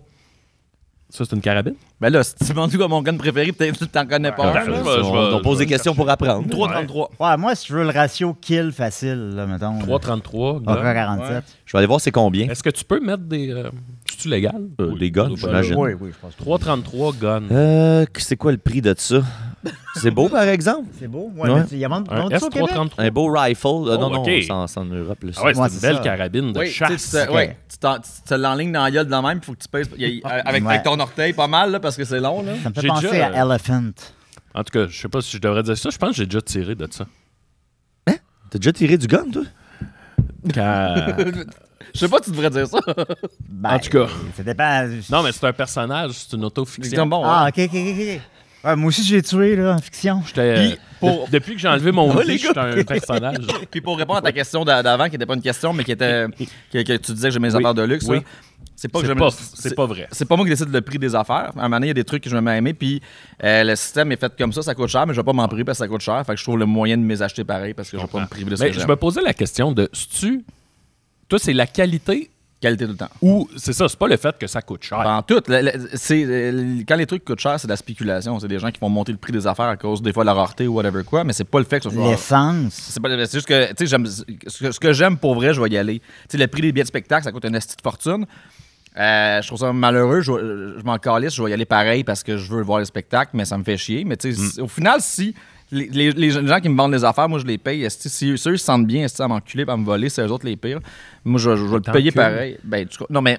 ça, c'est une carabine? Ben là, si tu me demandes quoi mon gun préféré, peut-être que tu t'en connais pas. Ouais, un, je là. vais- On pose des questions pour apprendre. 333. Ouais, moi, si tu veux le ratio kill facile, là, mettons. 333 guns. 47. Je vais aller voir c'est combien. Est-ce que tu peux mettre des. C'est-tu légal? Des guns, j'imagine. Oui, oui, je pense. 333 guns. C'est quoi le prix de ça? C'est beau, par exemple? C'est beau. Ouais, Ouais. mais il y a monde Un ça au Québec? S333. Un beau rifle. Non, ok. c'est en Europe. Là, ça. Ah ouais, c'est Ouais, une c'est belle ça. carabine de Oui, chasse. ouais, tu te l'enlignes dans la gueule de la même, il faut que tu pèses avec Ouais. ton orteil pas mal, là, parce que c'est long. Là. Ça me fait J'ai penser déjà, à Elephant. En tout cas, je sais pas si je devrais dire ça. Je pense que j'ai déjà tiré de ça. T'as déjà tiré du gun, toi? Quand- Je sais pas si tu devrais dire ça. Ben, En tout cas. Ça dépend. Non, mais c'est un personnage, c'est une autofiction. Bon, Ah, ok. Ouais, moi aussi, j'ai tué, là, en fiction. J'étais, depuis que j'ai enlevé mon hoodie, je suis un personnage. Puis pour répondre à ta question d'avant, qui n'était pas une question, mais qui était que tu disais que j'aimais les affaires de luxe, Oui. là, c'est pas que C'est j'aime. pas, c'est pas vrai. C'est pas moi qui décide le prix des affaires. À un moment donné, il y a des trucs que je me mets à aimer, puis le système est fait comme ça coûte cher, mais je vais pas m'en priver parce que ça coûte cher. Fait que je trouve le moyen de me les acheter pareil parce que je vais pas me priver de ce Mais que je j'aime. me posais la question de, toi, c'est la qualité Qualité tout le temps. ou c'est ça, c'est pas le fait que ça coûte cher. En tout, quand les trucs coûtent cher, c'est de la spéculation. C'est des gens qui vont monter le prix des affaires à cause des fois de la rareté ou whatever quoi, mais c'est pas le fait que ce soit. L'essence. C'est juste que, tu sais, ce que j'aime pour vrai, je vais y aller. Tu sais, le prix des billets de spectacle, ça coûte une petite fortune. Je trouve ça malheureux. Je m'en calisse, je vais y aller pareil parce que je veux voir le spectacle, mais ça me fait chier. Mais tu sais, au final, si les gens qui me vendent des affaires, moi, je les paye. Si eux se sentent bien à m'enculer et à me voler, c'est eux autres les pires. Moi, je vais le payer pareil. Ben, non, mais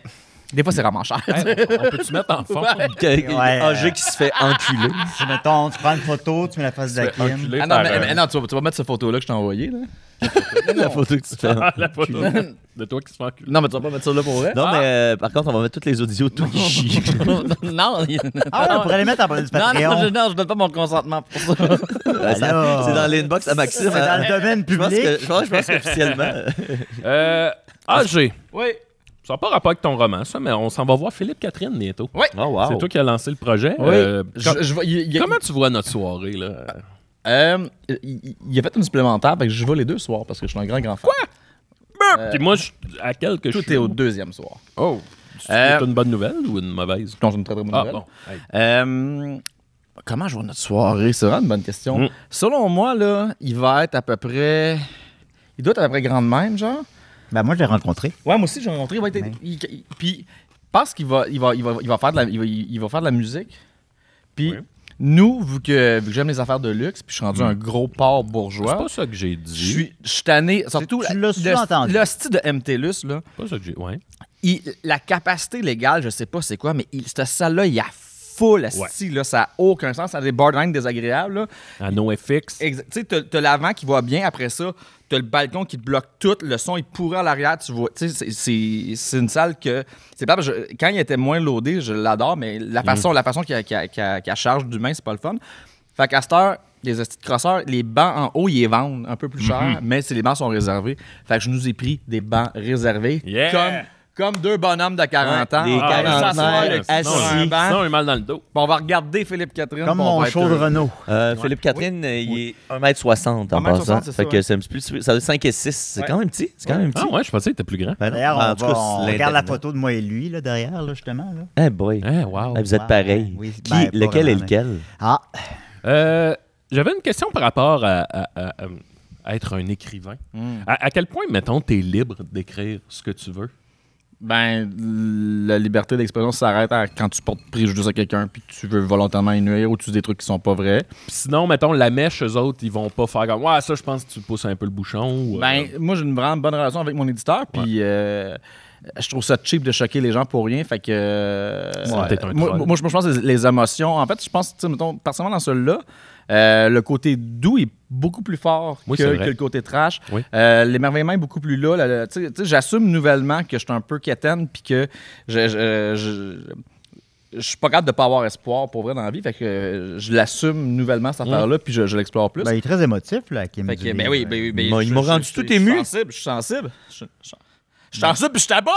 des fois, c'est vraiment cher. On peut-tu mettre en forme? AG qui se fait enculer. Si, mettons, tu prends une photo, tu mets la face de la Kim. Enculé Ah non, par, mais non, tu vas mettre cette photo-là que je t'ai envoyée. Là. La photo que tu te fais. la photo de toi qui se fait enculer. Non, mais tu vas pas mettre ça là pour vrai. Non, mais par contre, on va mettre tous les audios de toi qui chient. non, Ah, on pourrait les mettre en bonne du Patreon. non, je donne pas mon consentement pour ça. Alors, C'est dans l'inbox à Maxime. c'est dans le domaine Je pense public. je pense qu'officiellement. AG, Oui. ça n'a pas rapport avec ton roman, ça, mais on s'en va voir Philippe Catherine bientôt. Oui. Oh, wow. C'est toi qui as lancé le projet. Oui. Com- comment tu vois notre soirée, là? Il a fait une supplémentaire, fait que je vais les deux soirs parce que je suis un grand fan. Puis moi, à quel que je Tout suis? est au deuxième soir. Oh! C'est une bonne nouvelle ou une mauvaise? Non, c'est une très très bonne Ah, nouvelle. bon. Hey. Comment je vois notre soirée? C'est vraiment une bonne question. Selon moi, là, il va être à peu près. Il doit être à peu près grand de même, genre. Ben, moi, je l'ai rencontré. Ouais, moi aussi, j'ai rencontré. Il va être. Puis, parce qu'il va faire de la musique. Puis, Oui. nous, vu que j'aime les affaires de luxe, puis je suis rendu un gros porc C'est bourgeois. pas ça que j'ai Je dit. suis tanné. Surtout, Tu l'as sous-entendu. le style de MTLUS, là. C'est pas ça que j'ai. Ouais. La capacité légale, je sais pas c'est quoi, mais cette salle-là, il y a full style, là, ça n'a aucun sens. Ça a des borderlines désagréables. Là. À NoFX. Tu sais, t'as l'avant qui va bien, après ça, t'as le balcon qui te bloque tout, le son est pourri à l'arrière, tu vois. Tu sais, c'est une salle que. C'est pas quand il était moins loadé, je l'adore, mais la façon qu'il charge d'humain, c'est pas le fun. Fait qu'à cette heure, les hosties de crosseurs, les bancs en haut, ils les vendent un peu plus cher, mais les bancs sont réservés. Fait que je nous ai pris des bancs réservés. Yeah! Comme deux bonhommes de 40 ans. Des On va quarantenaires s'asseoir le cul sur assis. un banc, Sinon, un mal dans le dos. puis on va regarder Philippe Catherine. Comme puis on mon va être show de heureux. Renault. Philippe Catherine, il est 1m60 en 1m60, passant. c'est ça, Fait que c'est un petit peu. Ça doit 5 et 6. C'est Ouais. quand même petit. C'est quand même petit. Ah ouais, je pensais que t'étais plus grand. Ben non. D'ailleurs, En tout cas, on c'est regarde la l'Internet. photo de moi et lui, là, derrière, là, justement. Là. Eh boy. Eh, wow. Vous êtes pareils. Oui, Qui, ben, pas lequel est vraiment, lequel? Ah, J'avais une question par rapport à être un écrivain. À quel point, mettons, t'es libre d'écrire ce que tu veux? Ben, la liberté d'expression s'arrête quand tu portes préjudice à quelqu'un puis que tu veux volontairement y nuire ou tu dis des trucs qui sont pas vrais. Puis sinon, mettons, la mèche, eux autres, ils vont pas faire comme « Ouais, ça, je pense que tu pousses un peu le bouchon. » ou, Ben, moi, j'ai une vraiment bonne relation avec mon éditeur puis je trouve ça cheap de choquer les gens pour rien. Fait que. C'est peut-être un moi, troll. moi, je pense que les émotions. En fait, je pense, tu sais, mettons, personnellement, dans celui-là, le côté doux est beaucoup plus fort Oui, que c'est vrai. le côté trash. Oui. L'émerveillement est beaucoup plus là. Tu sais, j'assume nouvellement que je suis un peu quétaine puis que je suis pas capable de pas avoir espoir pour vrai dans la vie. Fait que je l'assume nouvellement, cette affaire-là, puis je l'explore plus. ben, il est très émotif, là, Kim. Fait que, Dubé. ben oui, Ils m'ont rendu tout ému. Je suis sensible. Je suis sensible, puis je t'aboute!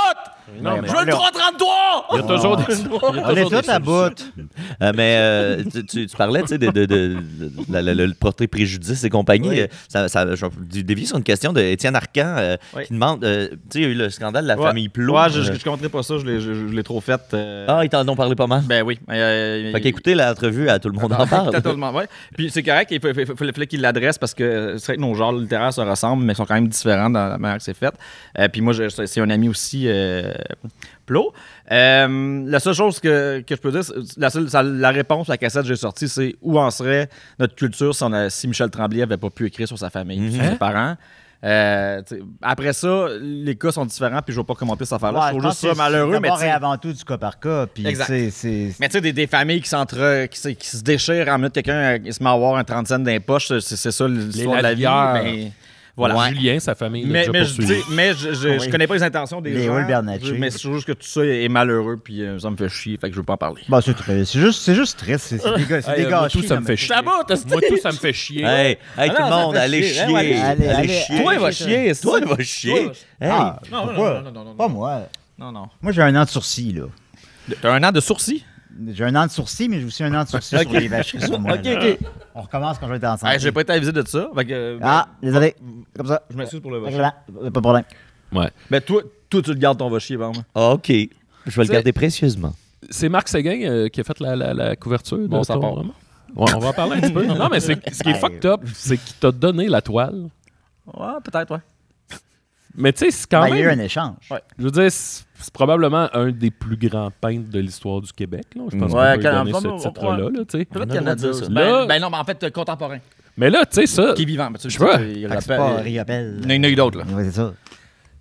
Non, mais Je veux le 333! il y a toujours des... On est tous à bout. Mais tu parlais, tu sais, le portrait préjudice et compagnie. Oui. Je vais dévier sur une question de Étienne Arcan Oui. qui demande, tu sais, il y a eu le scandale de la famille Plot. Ouais, je compterai pas ça, je l'ai trop fait. Ah, ils t'en ont parlé pas mal. Ben oui. Fait qu'écoutez l'entrevue, à tout le monde en parle. Totalement, ouais. Puis c'est correct, il fallait qu'il l'adresse parce que c'est vrai que nos genres littéraires se ressemblent, mais sont quand même différents dans la manière que c'est fait. Puis moi, c'est un ami aussi, Plot. La seule chose que je peux dire, la réponse à la cassette que j'ai sortie, c'est où en serait notre culture si Michel Tremblay n'avait pas pu écrire sur sa famille, sur ses parents. Après ça, les cas sont différents, puis je ne vais pas commenter cette affaire-là. Ouais, je trouve je juste pense ça que malheureux, c'est mais d'abord tu sais, et avant tout du cas par cas. Puis, Exact. c'est mais tu sais, des familles qui se déchirent en minute quelqu'un il se met à avoir un 30 cents dans les poches, c'est ça l'histoire de la vie. lavières. Mais Voilà. Ouais. Julien, sa famille, l'a Mais, déjà mais, je, poursuivi. je connais pas les intentions des Léo gens. le Bernatchez. Mais c'est juste que tout ça est malheureux, puis ça me fait chier, fait que je veux pas en parler. Bon, c'est juste triste. C'est des gars. C'est des Moi, gâchis, tout, ça me comme- fait chier. Ça va, t'as Moi, tout, ça me fait chier. Hey, tout le non, monde, ça fait allez chier. chier. Ouais, allez, Allez allez, chier. Toi, il va chier. Toi, il va chier. Hey. Ah, Non, pourquoi? non. Pas moi. Non. Moi, j'ai un an de sourcil, là. T'as un an de sourcils? J'ai un an de sourcil, mais j'ai aussi un an de sourcil sur les vacheries sur moi. Ok, là. ok. On recommence quand je vais être ensemble. J'ai pas été avisé de ça. Fait que, Ah, désolé. Comme ça. je m'excuse pour le va Pas de problème. Ouais. Mais toi, tu le gardes ton va chier, par moi. OK. Je vais le garder précieusement. C'est Marc Séguin qui a fait la couverture. Bon, de ça ton part. roman. Ouais, on va en parler un petit peu. Non, mais ce qui est fucked up, c'est qu'il t'a donné la toile. Ouais, peut-être, ouais. Mais tu sais, c'est quand Ben, il y a eu même... un échange. Je veux dire, c'est probablement un des plus grands peintres de l'histoire du Québec. Là. Je pense Ouais, qu'on peut lui donner quand- ce titre-là. Là, tu sais. Peut-être On a qu'il y en le a droit de deux. dire ça. Là- Non, mais en fait, contemporain. Mais là, tu sais, ça... Qui est vivant. Mais tu Je sais pas. il Fait que c'est pas Riopelle. Il y en a eu d'autres, là. Ouais, c'est ça.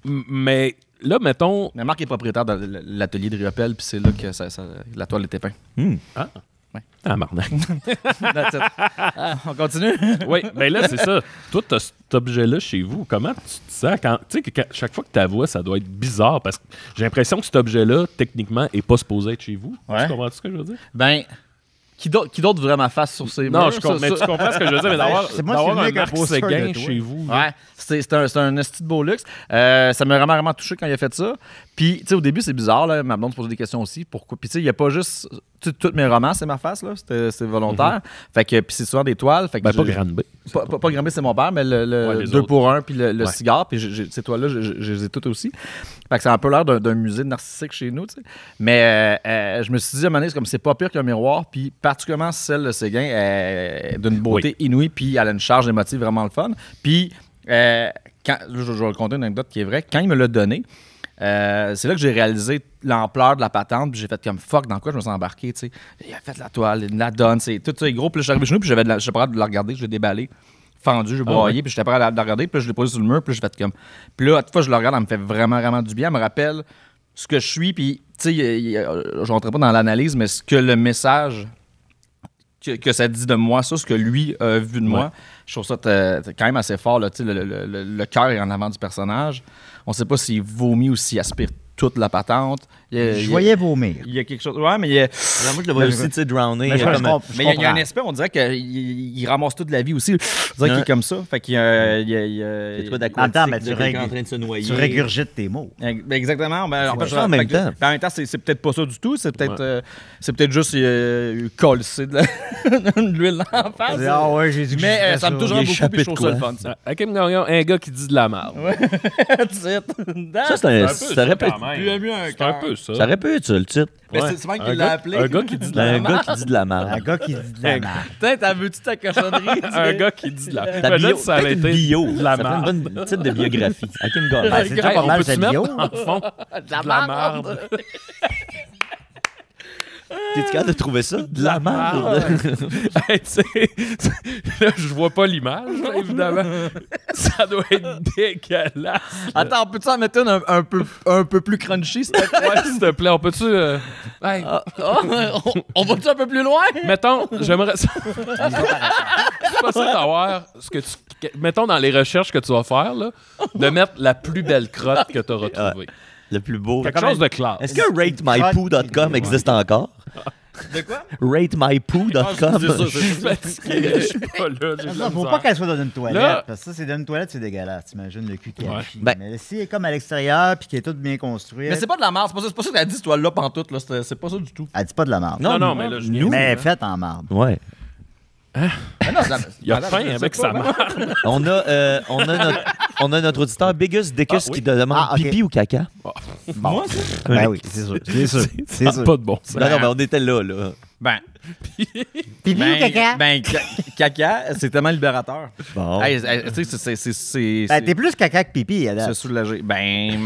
Mais là, mettons... Mais Marc est propriétaire de l'atelier de Riopelle, puis c'est là que la toile était peinte. Ah, marnac. That's it. On continue? Oui, mais là, c'est ça. Toi, t'as cet objet-là chez vous. Comment tu te sens quand... Tu sais, chaque fois que tu la vois, ça doit être bizarre parce que j'ai l'impression que cet objet-là, techniquement, n'est pas supposé être chez vous. Ouais. Tu comprends ce que je veux dire? Ben, qui d'autre voudrait ma face sur ses Non, murs? mais tu comprends ce que je veux dire, mais d'avoir C'est moi, je suis un venu avec un Marc poster de Séguin toi. chez vous. là. Ouais, c'est un esti de beau luxe. Ça m'a vraiment touché quand il a fait ça. Puis, tu sais, au début, c'est bizarre, là. Ma blonde se posait des questions aussi. Pourquoi? Puis, tu sais, il n'y a pas juste. Tous mes romans, c'est ma face, là. C'est volontaire. Fait que, puis c'est souvent des toiles. Fait que Ben, pas Granby. Pas Granby, c'est mon père, mais le Ouais, les 2 autres. pour 1 puis le Ouais. cigare. Puis ces toiles-là, je les ai toutes aussi. Fait que c'est un peu l'air d'un musée narcissique chez nous, tu sais. Mais je me suis dit, à un moment donné, c'est comme c'est pas pire qu'un miroir. Puis particulièrement celle de Séguin, est d'une beauté inouïe. Puis elle a une charge émotive vraiment le fun. Puis, quand, je vais raconter une anecdote qui est vraie. Quand il me l'a donné, c'est là que j'ai réalisé l'ampleur de la patente, puis j'ai fait comme fuck, dans quoi je me suis embarqué, tu sais. Il a fait la toile, il la donne, c'est tout ça est gros, puis là, je suis arrivé chez nous, puis j'étais prêt de la regarder, je l'ai déballé, fendu, j'ai broyé, puis j'étais prêt à la regarder, puis là, je l'ai posé sur le mur, puis là, j'ai fait comme. Puis là, à toute fois que je le regarde, elle me fait vraiment, vraiment du bien, elle me rappelle ce que je suis, puis tu sais, je rentrerai pas dans l'analyse, mais ce que le message que ça dit de moi, ça, ce que lui a vu de moi, je trouve ça quand même assez fort, là, tu sais, le cœur est en avant du personnage. On sait pas s'il vomit ou s'il aspire toute la patente. Je voyais vomir. Il y a quelque chose. Ouais, mais il y a. Alors, moi, je le vois aussi, tu sais, drowner. Mais je comme- comprends. Mais il y a un aspect, on dirait qu'il ramasse toute la vie aussi. On dirait qu'il est comme ça. Fait qu'il y a. C'est toi En même temps, ben, d'aquatique, de tu quelqu'un en train de se noyer. Tu régurgites tes mots. Ben, exactement. Ben, en fait, ça en même temps. En même temps, c'est peut-être pas ça du tout. C'est peut-être juste coller de l'huile en face. Ah ouais, j'ai dit que je Mais ferais ça me touche vraiment beaucoup, échappé puis je de trouve ça le quoi? fun. ça. Hakim Gagnon, un gars qui dit de la merde. Ça, ça aurait pu être- Il a mis un C'est un peu ça. ça aurait pu être ça, le titre. Mais Ouais. c'est Mike Un qui l'a gars- appelé. Un gars qui dit de la Un merde. gars qui dit de la merde. Un gars qui dit de la merde. Putain, t'as vu-tu ta cochonnerie? Un gars qui dit de la merde. Ta Ben là, bio, ça a peut-être une été bio. de la Ça ferait merde. une bonne titre de biographie. Hakim Gagnon. Ben, c'est déjà Hey, pas on mal, peut-tu cette mettre bio. en fond de la merde? T'es-tu capable de trouver ça? De la merde. Hey, tu sais, là, je vois pas l'image, là, évidemment. Ça doit être dégueulasse. Attends, peux-tu en mettre une un peu plus crunchy, s'il te plaît? Ouais, s'il te plaît, on peut-tu... Hey, On va-tu un peu plus loin? mettons, j'aimerais ça... C'est pas ça d'avoir ce que tu... Mettons dans les recherches que tu vas faire, là, de mettre la plus belle crotte que tu auras trouvée. Le plus beau. Quelque chose de classe. Est-ce que ratemypoo.com existe encore? De quoi? Ratemypoo.com. Je suis fatigué, je suis pas là. j'ai de la Faut misère. pas qu'elle soit dans une toilette. Là- Parce que ça, c'est dans une toilette, c'est dégueulasse. T'imagines le cul qui Ouais. chie. Ben- Mais si elle est comme à l'extérieur puis qu'elle est toute bien construite, Mais c'est pas de la merde, c'est pas ça que t'as dit, toi, là, pantoute, là. C'est pas ça du tout. elle dit pas de la merde. Non, mais là, je nous- Mais elle est faite en marde. Ouais. Il y a faim avec sa mère. On a notre auditeur Bigus Dickus qui te demande Ah, ok. pipi ou caca. Moi, ça? Ben oui, c'est sûr. C'est sûr. C'est Ça sûr. n'a pas de bon sens. Non, mais on était là. Ben, Pipi ou caca? caca, c'est tellement libérateur. Bon. Hey, tu sais, c'est Ben, t'es plus caca que pipi, Adam. se soulager. Ben,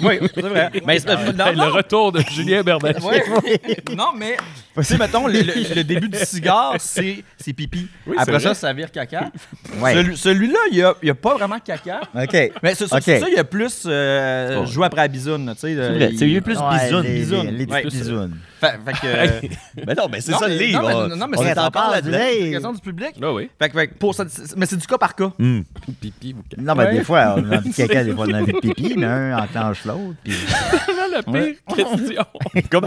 oui, c'est vrai. Mais c'est non, Hey, le retour de Julien Bernatchez. Ouais. Non, mais, tu sais, mettons, le début du cigare, c'est pipi. Oui, Après c'est ça, vrai. ça vire caca. Ouais. Celui-là, il y a pas vraiment caca. OK. Mais ça, Ok. il y a plus joué après la bisoune, tu sais. C'est vrai. C'est mieux plus Ouais, bisoune. Les Ouais. petites bisounes. Fait que... Mais non, mais c'est Non, ça le mais- livre. non, mais on c'est est encore encore là-dedans. du C'est lait. une question du public. clinique. Ah oui. Fait que mais c'est du cas par cas. Pipi ou Non, ben Ouais. des fois, on a envie de caca, des fois, on a envie de pipi, mais un enclenche l'autre. Puis... la pire question. Comme,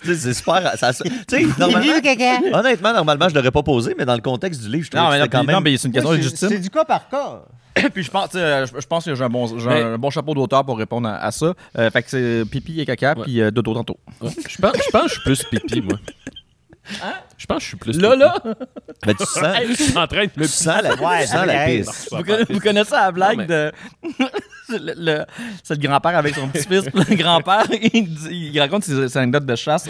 tu sais, c'est super. Tu sais, normalement, honnêtement, normalement, je l'aurais pas posé, mais dans le contexte du livre, je trouve Non, que mais c'était quand même. mais c'est une question Oui, légitime. c'est du cas par cas. Puis je pense, tu sais, je pense que j'ai un bon chapeau d'auteur pour répondre à ça. Fait que c'est pipi et caca, Ouais. puis dodo tantôt. Ouais. Je pense que je suis plus pipi, moi. Je pense que je suis plus Là, pipi. là, Ben, tu sens, Je suis en train de me tu sens la, Ouais, tu sens la hey. pisse. vous connaissez la blague Non, mais- de. C'est le grand-père avec son petit-fils. Puis le grand-père, il raconte ses anecdotes de chasse.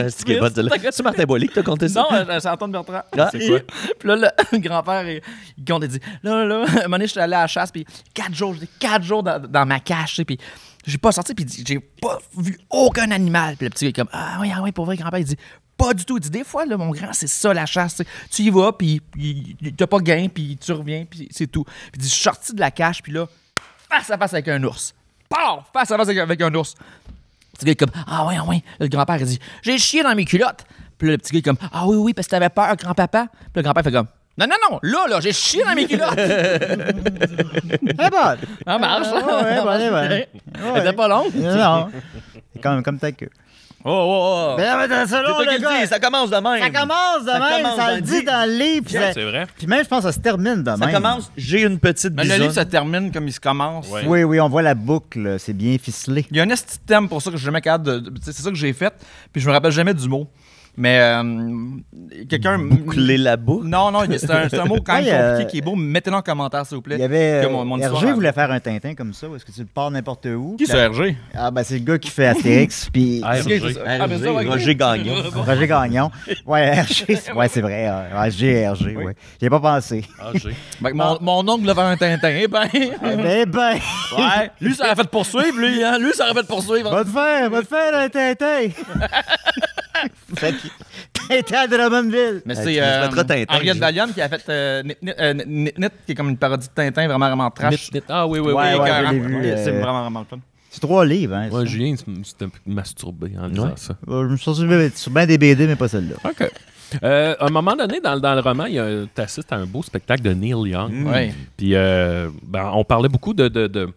C'est qui est bonne, celle-là. C'est Martin Boily qui t'a conté ça? Non, c'est Antoine Bertrand. Ah, C'est quoi? Puis là, le grand-père, il compte, il dit là, un moment donné, je suis allé à la chasse, puis 4 jours dans ma cache, tu sais, puis j'ai pas sorti, puis j'ai pas vu aucun animal. Puis le petit gars est comme ah oui, pour vrai, grand-père, il dit pas du tout. Il dit des fois, là, mon grand, c'est ça la chasse. Tu sais. Tu y vas, puis t'as pas gain, puis tu reviens, puis c'est tout. Puis il dit je suis sorti de la cache, puis là, face à face avec un ours. Paf! Face à face avec un ours. Le petit gars est comme ah ouais. Le grand-père il dit j'ai chié dans mes culottes. Puis là, le petit gars est comme ah oui, parce que t'avais peur, grand-papa. Puis le grand-père fait comme non, là, j'ai chié dans mes culottes. Eh bon. Ça marche. Ouais. Elle était pas longue. Non. C'est comme ta queue. Oh. Ben, mais C'est toi qui le dis, ça commence de même. Ça commence de même, commence ça dans le le dit dit. dans le livre. Puis, C'est vrai. puis même, je pense que ça se termine de même. Ça commence, j'ai une petite Mais le bisoune. livre se termine comme il se commence. Ouais. Oui, on voit la boucle, c'est bien ficelé. Il y a un esti de thème pour ça que je suis jamais capable de. C'est ça que j'ai fait, puis je me rappelle jamais du mot. Mais quelqu'un. Boucler la boucle. Non, c'est un mot quand même Ouais, compliqué qui est beau. Mettez-le en commentaire, s'il vous plaît. Il y avait Que mon histoire Hergé a- voulait faire un Tintin comme ça, où est-ce que tu le pars n'importe où. Qui puis c'est Hergé? Ah ben c'est le gars qui fait Astérix puis Ah, Ok, Hergé. c'est ça. Ah, ben ça, ouais. Roger Gagnon. Roger Gagnon. Ouais, Hergé, ouais c'est vrai. Hergé, ouais. J'y ai pas pensé. Ah, j'ai. Mon oncle voulait faire un Tintin. Eh ben. Ben, Ouais. Lui, ça aurait fait poursuivre, lui, hein. Lui, ça aurait fait poursuivre. va te faire un Tintin. Fait que Tintin à Drummondville. Mais Tu c'est me mettras Tintin, Henriette je- Valiant qui a fait Nit, qui est comme une parodie de Tintin vraiment trash. Ah oui, Ouais, Écœurant. je l'ai vu, C'est vraiment le fun. C'est 3 livres, hein. Ouais, ça. Julien s'était masturbé en lisant Ouais. ça. Je me suis sur bien des BD, mais pas celle-là. OK. À un moment donné, dans le roman, tu assistes à un beau spectacle de Neil Young. Ouais. Puis, on parlait beaucoup de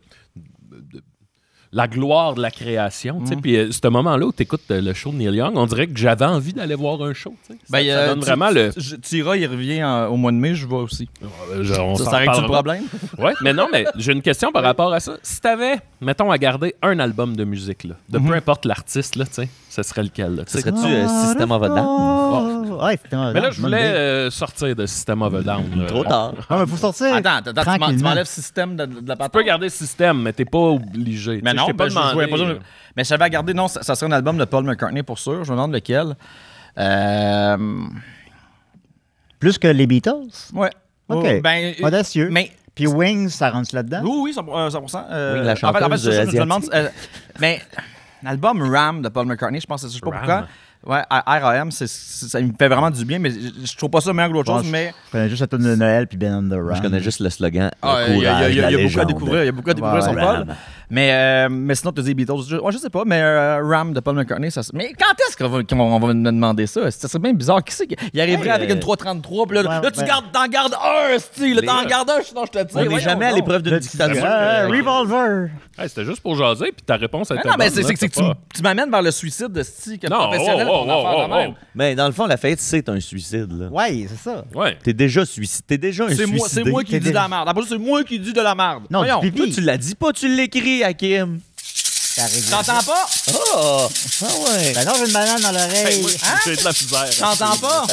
la gloire de la création. tu sais. Puis, ce moment-là où tu écoutes le show de Neil Young, on dirait que j'avais envie d'aller voir un show. tu sais. Ça donne vraiment le. Tira, il revient au mois de mai, je vois aussi. On s'en Ça règle le reparlera. problème? Ouais, mais non, mais j'ai une question par rapport à ça. Si t'avais, mettons, à garder un album de musique, là, de peu importe l'artiste, là, tu sais, ce serait lequel? Là, tu Ce sais? serait-tu System of a Down? Oh, ouais, effectivement. Mais là, je voulais sortir de System of a Down. là. Trop tard. Ah, mais faut sortir. Attends, tu tranquillement. m'enlèves système de la Tu patente. peux garder le système, mais t'es pas obligé. Mais Tu sais, non, je t'ai pas ben, je voyais demandé. pas ça. Mais je savais à garder, non, ça serait un album de Paul McCartney pour sûr. Je me demande lequel. Plus que les Beatles. Ouais. OK. Oh, ben, Audacieux. mais. Puis Wings, ça rentre là-dedans. Oui, 100%. Oui, la chanteuse en fait, c'est ça, je me demande. asiatique. Mais l'album Ram de Paul McCartney, je pense que c'est, je sais pas Ram. pourquoi. Ouais, R.A.M., ça me fait vraiment du bien, mais je trouve pas ça meilleur que l'autre chose, mais Je connais juste la tune de Noël puis Ben on the Run. Je connais juste le slogan. il y a Courage, la beaucoup à légende. découvrir. Il y a beaucoup à découvrir sur Ouais, Paul. Mais sinon, tu dis Beatles. Je sais pas, mais Ram de Paul McCartney, ça. Mais quand est-ce qu'on va me demander ça? Ça serait bien bizarre. Qui c'est il arriverait avec une 333, puis là, Ouais, là, tu ouais. t'en gardes un, style. Là, t'en gardes un, sinon je te tire. On n'est jamais à l'épreuve d'une dictature. Revolver. Hey, c'était juste pour jaser, puis ta réponse était Non, mais bonne, c'est là, que tu m'amènes vers le suicide de style que Non, professionnel pour en faire de même. Mais dans le fond, la fête, c'est un suicide. Là. Ouais, c'est ça. Ouais. T'es déjà suicide. T'es déjà un C'est suicidé. moi qui T'es dis de la déjà- merde. Après, c'est moi qui dis de la merde. Non, Voyons. du pipi. Toi, tu l'as dit pas, tu l'écris, Hakim. T'entends pas? Oh! Ah ouais! Ben non, j'ai une banane dans Hey, l'oreille. moi, j'ai de la misère. T'entends pas?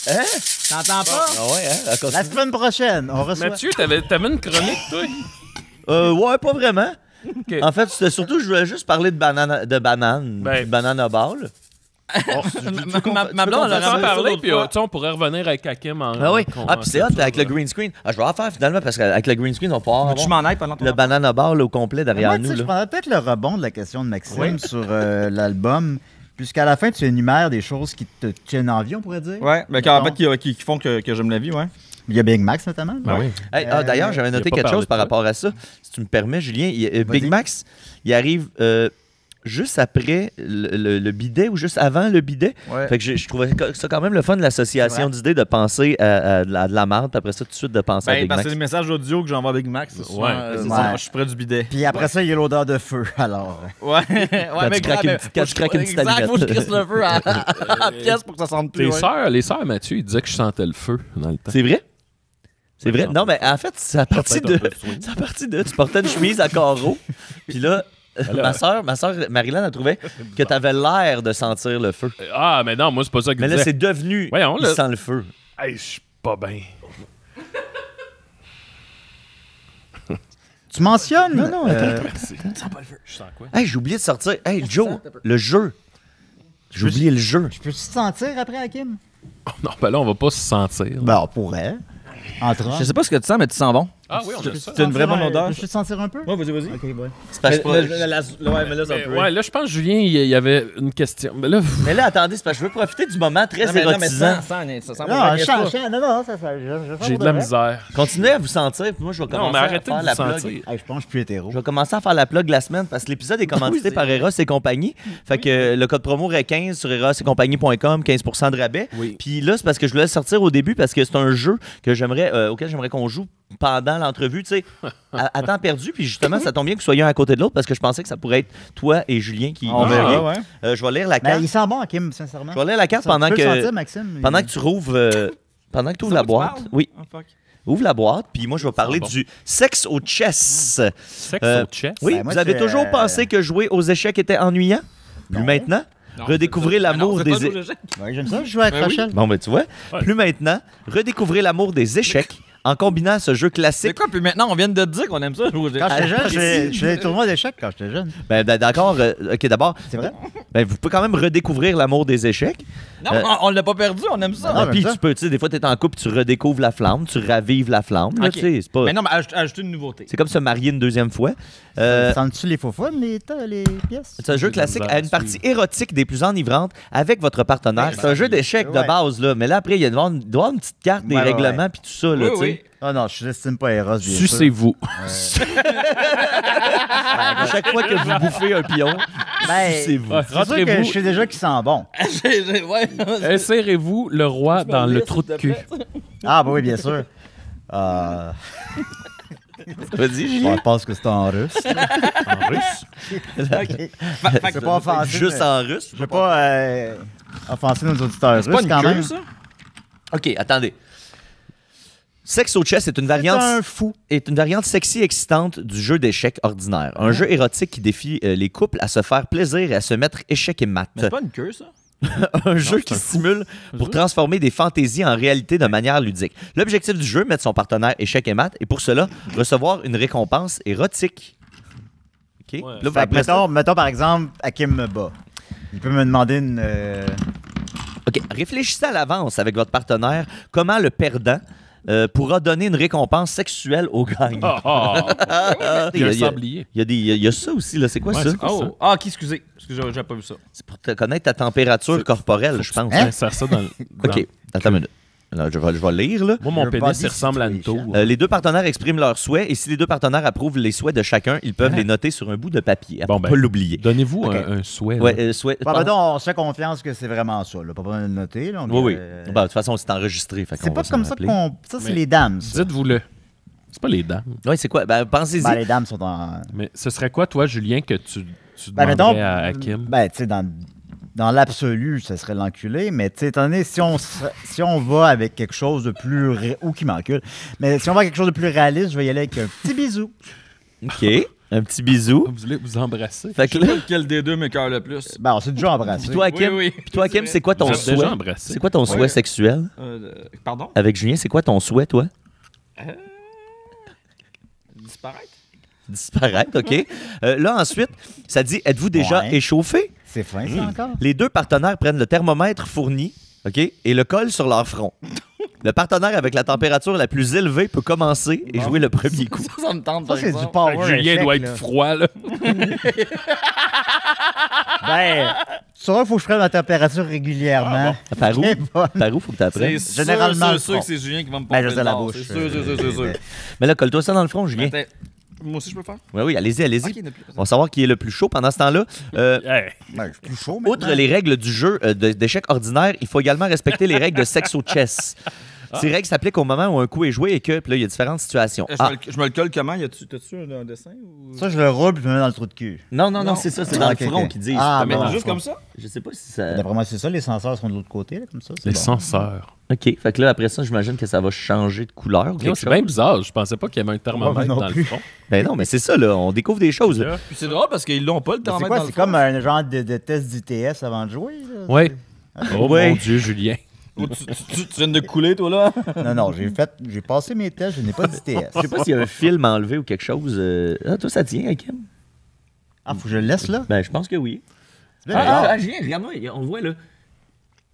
Hein? T'entends pas? Ah ouais, hein? D'accord. La semaine prochaine, on reçoit. Mathieu, t'avais une chronique, toi? Ouais, pas vraiment. Ok. En fait, c'était surtout, je voulais juste parler de banane, Ben. puis de banana ball. Ma blonde, On elle va a en parler, puis fois. tu sais, on pourrait revenir avec Hakim en. Ah oui. en- Ah, puis c'est hot, avec le green screen. Ah, je vais en faire finalement, parce qu'avec le green screen, on va pouvoir Tu avoir m'en ailles pendant ton le banana ball au complet derrière Moi, tu nous. sais, je Là. prendrais peut-être le rebond de la question de Maxime sur l'album, puisqu'à la fin, tu énumères des choses qui te tiennent en vie, on pourrait dire. Ouais, mais en fait, qui font que j'aime la vie, ouais. Il y a Big Max, notamment. Ben oui. Hey, D'ailleurs, j'avais il noté a pas quelque parlé chose de par toi. rapport à ça. Si tu me permets, Julien, Vas-y. Big Max, il arrive juste après le bidet ou juste avant le bidet. Ouais. Fait que je trouvais ça quand même le fun, l'association d'idées de penser à de la marde, puis après ça, tout de suite de penser à Big Parce Mac. que c'est les messages audio que j'envoie à Big Mac. C'est souvent, c'est Ouais. ça, je suis près du bidet. Puis après ça, il y a l'odeur de feu, alors. Ouais, Quand tu craques une petite allumette. faut que je crisse le feu à la pièce pour que ça sente plus. Les sœurs Mathieu, ils disaient que je sentais le feu dans le temps. C'est vrai? C'est vrai? Ouais, Non, mais en fait, c'est à partir Peut-être de... un peu swing. C'est à partir de... Tu portais une chemise à carreaux, puis là... Ma soeur Marilyn, elle trouvait que tu avais l'air de sentir le feu. Ah, mais non, moi, c'est pas ça que Mais je là, disais. c'est devenu. Voyons, il là. sent le feu. Hey, je suis pas bien. Tu mentionnes. Non, attends. Je sens quoi? Hey, j'ai oublié de sortir. Hey, Joe, le jeu. J'ai oublié le jeu. Peux-tu te sentir après, Hakim? Non, ben là, on va pas se sentir. Ben, on pourrait. Entre Je sais pas ce que tu sens, mais tu sens bon. Ah oui, on a ça. C'est une vraie bonne odeur. Peux-tu te sentir un peu? Ouais, vas-y. Ok, ouais. C'est parce que Ouais, mais là, c'est un Mais peu. ouais, là, je pense que Julien, il y avait une question. Mais là, Mais là, attendez, c'est parce que je veux profiter du moment très érotisant. ça sent Non, non, ça, j'ai de la misère. Continuez à vous sentir, puis moi, je vais commencer Non, mais arrêtez à de faire vous la plug. sentir. Hey, je pense que je suis plus hétéro. Je vais commencer à faire la plug la semaine parce que l'épisode est commandité par Eros et compagnie. Fait que le code promo est 15 sur erosetcompagnie.com, 15% de rabais. Oui. Puis là, c'est parce que je voulais le sortir au début parce que c'est un jeu que auquel j'aimerais qu'on joue pendant l'entrevue, tu sais, à temps perdu. Puis justement, ça tombe bien que vous soyez un à côté de l'autre parce que je pensais que ça pourrait être toi et Julien qui On joueriez. verra, ouais. Je vais lire la Mais carte. il sent bon, Hakim, sincèrement. Je vais lire la carte Ça, pendant tu peux le que, sentir, Maxime? pendant que tu rouvres... pendant que tu ouvres la boîte. Oui. Oh, fuck. Ouvre la boîte, puis moi, je vais parler bon. du sexe au chess. Sexe Euh, au chess? Oui, Ben, moi, vous avez c'est, toujours pensé que jouer aux échecs était ennuyant? Plus Non. maintenant, Non, redécouvrez l'amour des échecs. Ouais, j'aime ça, je joue avec Ben oui. Rachel. Bon, ben tu vois, Ouais. plus maintenant, redécouvrez l'amour des échecs en combinant ce jeu C'est classique. quoi? Puis maintenant, on vient de te dire qu'on aime ça. Quand j'étais jeune, je faisais des tournois d'échecs quand j'étais jeune. Ben, d'accord, ok, d'abord, C'est vrai? ben, vous pouvez quand même redécouvrir l'amour des échecs. Non, on l'a pas perdu, on aime ça. Non, mais Puis ça. tu peux, tu sais, des fois, tu es en couple, tu redécouvres la flamme, tu ravives la flamme. Là, Ok. tu sais, c'est pas. Mais non, mais ajouter une nouveauté. C'est comme se marier une deuxième fois. Sens-tu les faux fun, les pièces? C'est un jeu J'ai de la classique misère à à une partie érotique des plus enivrantes avec votre partenaire. C'est un jeu d'échecs de Ouais. base, là. Mais là, après, il y a doit y avoir une petite carte des Ouais, ouais, règlements puis tout ça, là, Oui, tu sais. oui. Ah non, je n'estime pas Eros, bien sûr. Sucez-vous. À chaque fois que vous bouffez un pion, Ben, sucez-vous. Ouais, c'est sûr que rentrez-vous. je sais déjà qu'il sent bon. Ouais. Insérez-vous le roi dans le trou de cul. Ah, bah oui, bien sûr. Vas-y, Julien. Je pense que c'est en russe. En russe? C'est pas offensif. Juste mais- en russe. Je veux pas offenser nos auditeurs C'est pas russes une quand queue, même. ça? OK, attendez. Sex au chess est une variante C'est un fou. sexy excitante du jeu d'échecs ordinaire. Un jeu érotique qui défie les couples à se faire plaisir et à se mettre échec et mat. Mais c'est pas une queue, ça? Un jeu qui stimule pour transformer des fantaisies en réalité de manière ludique. L'objectif du jeu, mettre son partenaire échec et mat, et pour cela, recevoir une récompense érotique. OK? Ouais. Là, Fait que après ça- mettons, par exemple, Hakim me bat. Il peut me demander une... OK. Réfléchissez à l'avance avec votre partenaire comment le perdant pourra donner une récompense sexuelle au gagnant. Il y a un Il y a- sablier. Il y a ça aussi, là. C'est quoi Ouais, ça? c'est quoi ça? Oh, ah, ok, excusez. Excusez, j'avais pas vu ça. C'est pour te connaître ta température corporelle, je pense. Hein? Insère ça dans le. OK. Attends une minute. Là, je vais lire, là. Moi, mon Your pénis, body il ressemble à une situation. tour. Les deux partenaires expriment leurs souhaits et si les deux partenaires approuvent les souhaits de chacun, ils peuvent les noter sur un bout de papier. Bon, Bon, ben, pas l'oublier. Donnez-vous Ok. un souhait. là. Ouais, souhait. Bon, mettons, on se fait confiance que c'est vraiment ça. Là. Pas besoin de le noter. Là, Oui, oui. Ben, de toute façon, c'est enregistré. fait c'est qu'on pas va comme s'en ça rappeler. qu'on... Ça, c'est Mais- les dames, ça. Dites-vous-le. C'est pas les dames. Oui, c'est quoi? Ben, pensez-y. Ben, les dames sont en... Mais ce serait quoi, toi, Julien, que tu Ben, demanderais mettons, à Hakim? ben, tu sais, dans l'absolu, ça serait l'enculé, mais tu sais, étant donné, si on va avec quelque chose de plus... Ou qui m'encule. Mais si on va avec quelque chose de plus réaliste, je vais y aller avec un petit bisou. OK. Un petit bisou. Vous voulez vous embrasser? Fait que là, Lequel des deux m'écoeure le plus? Ben, on s'est déjà embrassé. puis toi, Hakim, Oui, oui. puis toi, Hakim, c'est quoi ton Vous êtes déjà souhait? embrassé? C'est quoi ton souhait sexuel? Pardon? Avec Julien, c'est quoi ton souhait, toi? Disparaître? Disparaître, OK. Là, ensuite, ça dit, êtes-vous déjà Ouais. échauffé? C'est fin, ça, encore? Les deux partenaires prennent le thermomètre fourni, OK, et le collent sur leur front. Le partenaire avec la température la plus élevée peut commencer et jouer le premier coup. Ça me tente, Ça, par c'est du exemple. power Julien échec, doit être là. froid, là. Ben, ça, il faut que je prenne ma température régulièrement. Par où? Très bonne. Par où faut que tu apprennes? C'est Généralement, sûr, le sûr front. que c'est Julien qui va me Ben, pomper je sais le la bord. bouche. C'est sûr. Mais là, colle-toi ça dans le front, Julien. Attends. Moi aussi, je peux le faire? Oui, allez-y. Ok, il y en a plus. On va savoir qui est le plus chaud pendant ce temps-là. Hey. Ben, je suis plus chaud maintenant. Outre les règles du jeu d'échecs ordinaire, il faut également respecter les règles de Sexo Chess. Ces règles s'appliquent au moment où un coup est joué et que, puis là, il y a différentes situations. Je me le colle comment? T'as-tu un dessin? Ou... Ça, je le roule puis je le mets dans le trou de cul. Non, c'est ça, c'est dans Ok, le front ok. qu'ils disent. Ah, Mais bon, juste bon. comme ça? Je sais pas si ça... D'après moi, c'est ça, les senseurs sont de l'autre côté, là, comme ça. c'est Les bon. censeurs. OK, fait que là, après ça, j'imagine que ça va changer de couleur ou Non, quelque c'est chose. bien bizarre. Je pensais pas qu'il y avait un thermomètre Ouais, non dans le plus. front. Ben non, mais c'est ça, là, on découvre des choses. Là. Là. Puis c'est drôle parce qu'ils l'ont pas le Mais temps C'est quoi? C'est comme un genre de test d'ITS avant de jouer? Là? Oui. Oh Ouais. mon Dieu, Julien. Tu viens de couler, toi, là? Non, j'ai passé mes tests, je n'ai pas d'ITS. Je sais pas s'il y a un film enlevé ou quelque chose. Ah, toi, ça tient, Kim? Ah, faut que je le laisse là? Ben, je pense que oui. C'est bien bizarre. Julien, regarde-moi, on le voit, là.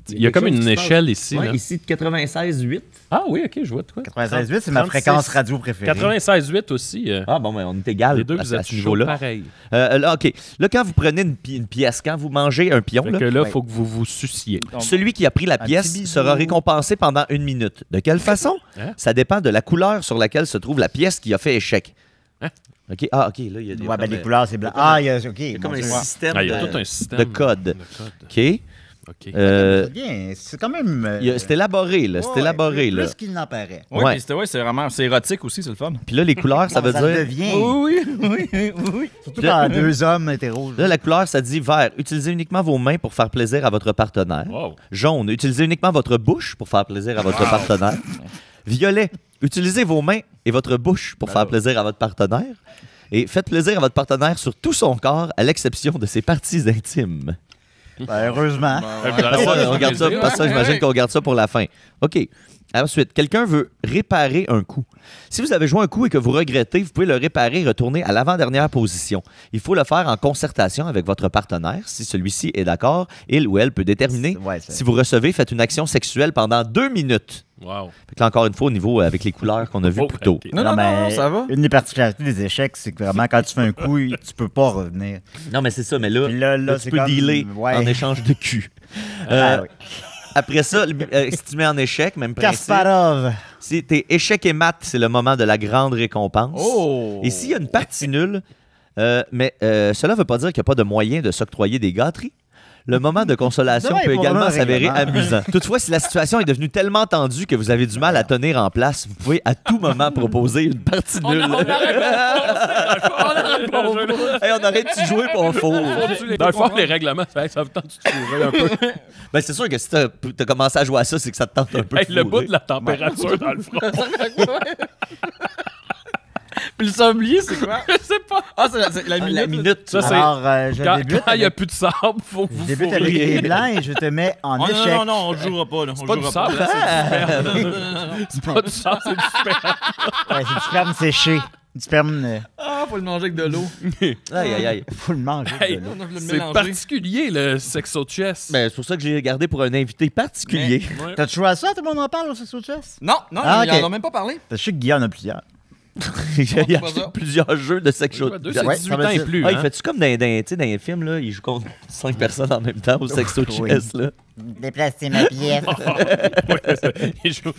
Il y a comme une échelle ici. Ouais, là. ici, de 96,8. Ah oui, OK, je vois de quoi. 96.8, c'est ma 36. fréquence radio préférée. 96.8 aussi. Ah, bon, ben, on est égal Les deux, à vous ce êtes chauds niveau-là. pareil. Là, OK. Là, quand vous prenez une pièce, quand vous mangez un pion, Fait là, que là, il Ouais. faut que vous vous suciez. celui qui a pris la Un pièce petit bisou. sera récompensé pendant 1 minute. De quelle façon? Hein? Ça dépend de la couleur sur laquelle se trouve la pièce qui a fait échec. Hein? OK, là, il y a des... Ouais, ben les couleurs, c'est blanc. Ah, il y a. OK. Il y a comme mon un Dieu. système Ah, il y a de... tout un système de code. OK. OK. C'est bien. C'est quand même. C'est élaboré, là. C'est ouais, élaboré, plus là. qu'il n'en paraît. Oui, Ouais. puis c'est vraiment... C'est érotique aussi, c'est le fun. Puis là, les couleurs, ça veut Ça dire... devient. Oui. Surtout quand deux hommes hétéros. Là, la couleur, ça dit vert. Utilisez uniquement vos mains pour faire plaisir à votre partenaire. Wow. Jaune. Utilisez uniquement votre bouche pour faire plaisir à votre partenaire. Violet. Utilisez vos mains et votre bouche pour faire plaisir à votre partenaire. Et faites plaisir à votre partenaire sur tout son corps, à l'exception de ses parties intimes. Ben, heureusement. On garde ça, parce que j'imagine qu'on garde ça pour la fin. OK. Ensuite, quelqu'un veut réparer un coup. Si vous avez joué un coup et que vous regrettez, vous pouvez le réparer et retourner à l'avant-dernière position. Il faut le faire en concertation avec votre partenaire. Si celui-ci est d'accord, il ou elle peut déterminer. Ouais, c'est- Si vous recevez, faites une action sexuelle pendant 2 minutes. Wow. Fait que là, encore une fois, au niveau avec les couleurs qu'on a vues Oh, plus tôt. ok. Non, ça va. Une des particularités des échecs, c'est que vraiment, quand tu fais un coup, tu peux pas revenir. Non, mais c'est ça. Mais là, Puis là, là, c'est tu peux comme- dealer ouais. en échange de cul. Ah, oui. Après ça, si tu mets en échec, même principe. Kasparov. Si t'es échec et mat, c'est le moment de la grande récompense. Oh! Et s'il y a une partie nulle, mais cela ne veut pas dire qu'il n'y a pas de moyen de s'octroyer des gâteries. Le moment de consolation Ouais, peut pour également le s'avérer règlement. amusant. Toutefois, si la situation est devenue tellement tendue que vous avez du mal à tenir en place, vous pouvez à tout moment proposer une partie nulle. Hey, on arrête de jouer pour un faux. Dans le fond, les règlements, ça vous tente de fourrer un peu. Ben, c'est sûr que si t'as commencé à jouer à ça, c'est que ça te tente un peu. Hey, de le bout fourrer. de la température dans le front. Puis le sablier, c'est quoi? Je sais pas. Ah, c'est la minute. La minute. Ça, c'est Alors, je quand débute. il n'y a avec- plus de sable, faut que Je vous débute avec fourriez. les blancs et je te mets en Oh, échec. non, on jouera pas. Là. On C'est pas du jouera sable, Là, c'est pas du sable, c'est du sperme. Ouais, c'est du sperme séché. Du sperme, Ah, faut le manger avec de l'eau. Aïe, aïe, aïe. faut le manger. Hey, de l'eau. On a le C'est mélanger. particulier, le sexo chess. Ben, c'est pour ça que j'ai gardé pour un invité particulier. Ouais. T'as-tu joué à ça? Tout le monde en parle au Sexo Chess? Non, Ah, ils ok. en ont même pas parlé. Parce que je sais que Guy en a plusieurs. Il a pas acheté ça. plusieurs jeux de sex show. Deux, c'est Ouais, 18 ça va ans et dire- plus. Ah, il hein. fait-tu comme tu sais, dans les films, là, il joue contre 5 personnes en même temps au sexo Oui. chess, là. Déplacer ma pièce.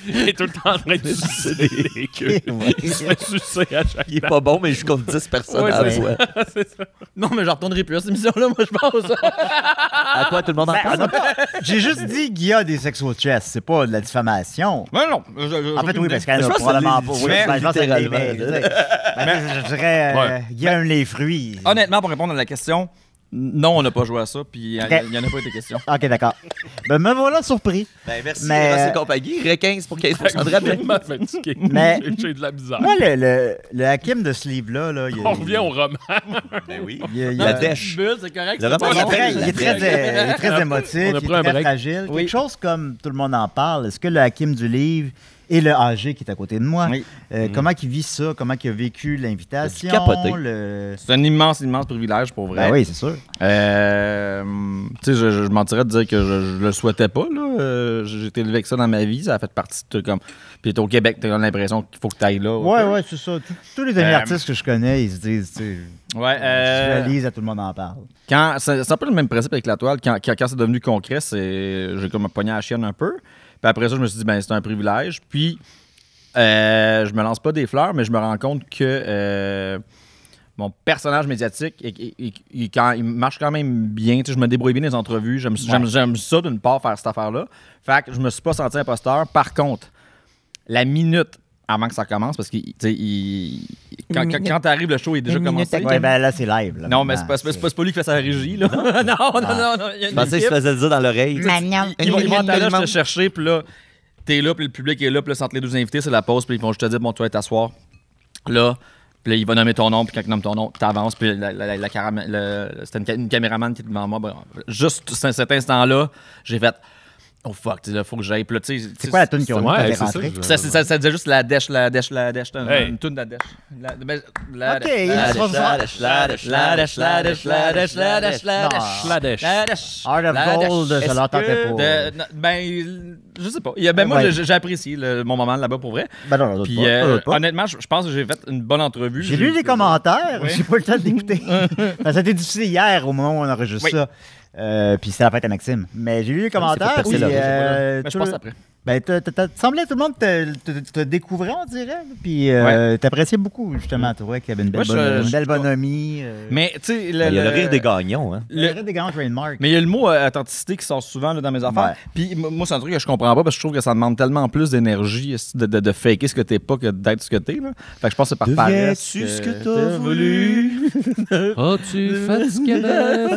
Il est tout le temps en train de sucer des queues. Il se fait sucer à chaque Il est pas bon, mais il joue contre 10 personnes Ouais, à la c'est fois. Non, mais je retournerai plus à cette émission-là, moi, je pense. À quoi tout le monde en parle? J'ai juste dit Guy a des Sexo Chess. C'est pas de la diffamation. Mais non. En fait, oui, parce qu'elle Je a pense que probablement c'est pas. des- Oui, ben, je pense que c'est des- littéralement, je dirais, Ouais. Guy aime les fruits. Honnêtement, pour répondre à la question, non, on n'a pas joué à ça, puis il Ok. n'y en a pas été question. Ok, d'accord. Ben, me voilà surpris. Ben, merci, Mais- merci compagnie. Il irait 15 pour 15% de rabais. tellement fatigué. Mais- J'ai de la bizarre. Moi, le Hakim de ce livre-là, là, il On revient au roman. Ben oui. il La a- dèche. Bulle, c'est correct. Le c'est roman, pas il est long. très, la il est très, dèche. il est très émotif, On a il pris un est très break. fragile. Quelque chose comme tout le monde en parle. Est-ce que le Hakim du livre et le âgé qui est à côté de moi, Oui. comment il vit ça? Comment il a vécu l'invitation? Il a dû capoter. C'est un immense privilège pour vrai. Ben oui, c'est sûr. Tu sais, je mentirais de dire que je le souhaitais pas. Là. J'ai été élevé avec ça dans ma vie. Ça a fait partie de comme. Puis t'es au Québec, t'as l'impression qu'il faut que t'ailles là. Ouais, c'est ça. Tous les amis Euh, artistes que je connais, ils se disent, tu sais, Ouais. je réalise, à tout le monde en parle. C'est un peu le même principe avec la toile. Quand c'est devenu concret, j'ai comme pogné à la chienne un peu. Puis après ça, je me suis dit, ben c'est un privilège. Puis Je me lance pas des fleurs, mais je me rends compte que mon personnage médiatique, il marche quand même bien. Tu sais, je me débrouille bien dans les entrevues. J'aime ça, d'une part, faire cette affaire-là. Fait que je me suis pas senti imposteur. Par contre, la minute avant que ça commence, parce que quand t'arrives, le show est déjà commencé. Ouais, ben là, c'est live. Là, non, mais c'est pas lui qui fait sa régie, là. non. Je pensais qu'il se faisait le dire dans l'oreille. Ils vont te chercher, puis là, t'es là, puis le public est là, puis là, entre les deux invités, c'est la pause, puis ils vont juste te dire, bon, tu vas t'asseoir. Là, puis là, il va nommer ton nom, puis quand il nomme ton nom, t'avances, puis c'était une caméraman qui est devant moi. Juste cet instant-là, j'ai fait... Oh fuck, il faut que j'aille. C'est quoi la tune qui ont ouais, fait rentrer? Ça disait juste la dèche. Hey. Une tune de la dèche. Heart of Gold, ça l'entendait pas. Ben, je sais pas. Moi, Ouais. j'ai apprécié mon moment là-bas pour vrai. Ben non, Puis, pas. honnêtement, je pense que j'ai fait une bonne entrevue. J'ai lu les commentaires, Ouais. j'ai pas eu le temps d'écouter. Ça a été diffusé hier au moment où on enregistre Oui. ça. Puis c'est la fête à Maxime. Mais j'ai lu les commentaires. percer Puis, l'oreille, Mais je pense après. Ben, semblait tout le monde te découvrait, on dirait. Puis t'appréciais beaucoup, justement. Tu vois qu'il y avait une belle bonhomie. Mais, tu sais, Il y a le rire des gagnons. Hein. le rire des grands trademarks. Mais il y a le mot authenticité qui sort souvent là, dans mes affaires. Ouais. Puis moi, c'est un truc que je comprends pas parce que je trouve que ça demande tellement plus d'énergie de faker ce que t'es pas que d'être ce que t'es. Là. Fait que je pense que c'est par paresse. Deviens-tu ce que t'as voulu? As-tu fait ce qu'il avait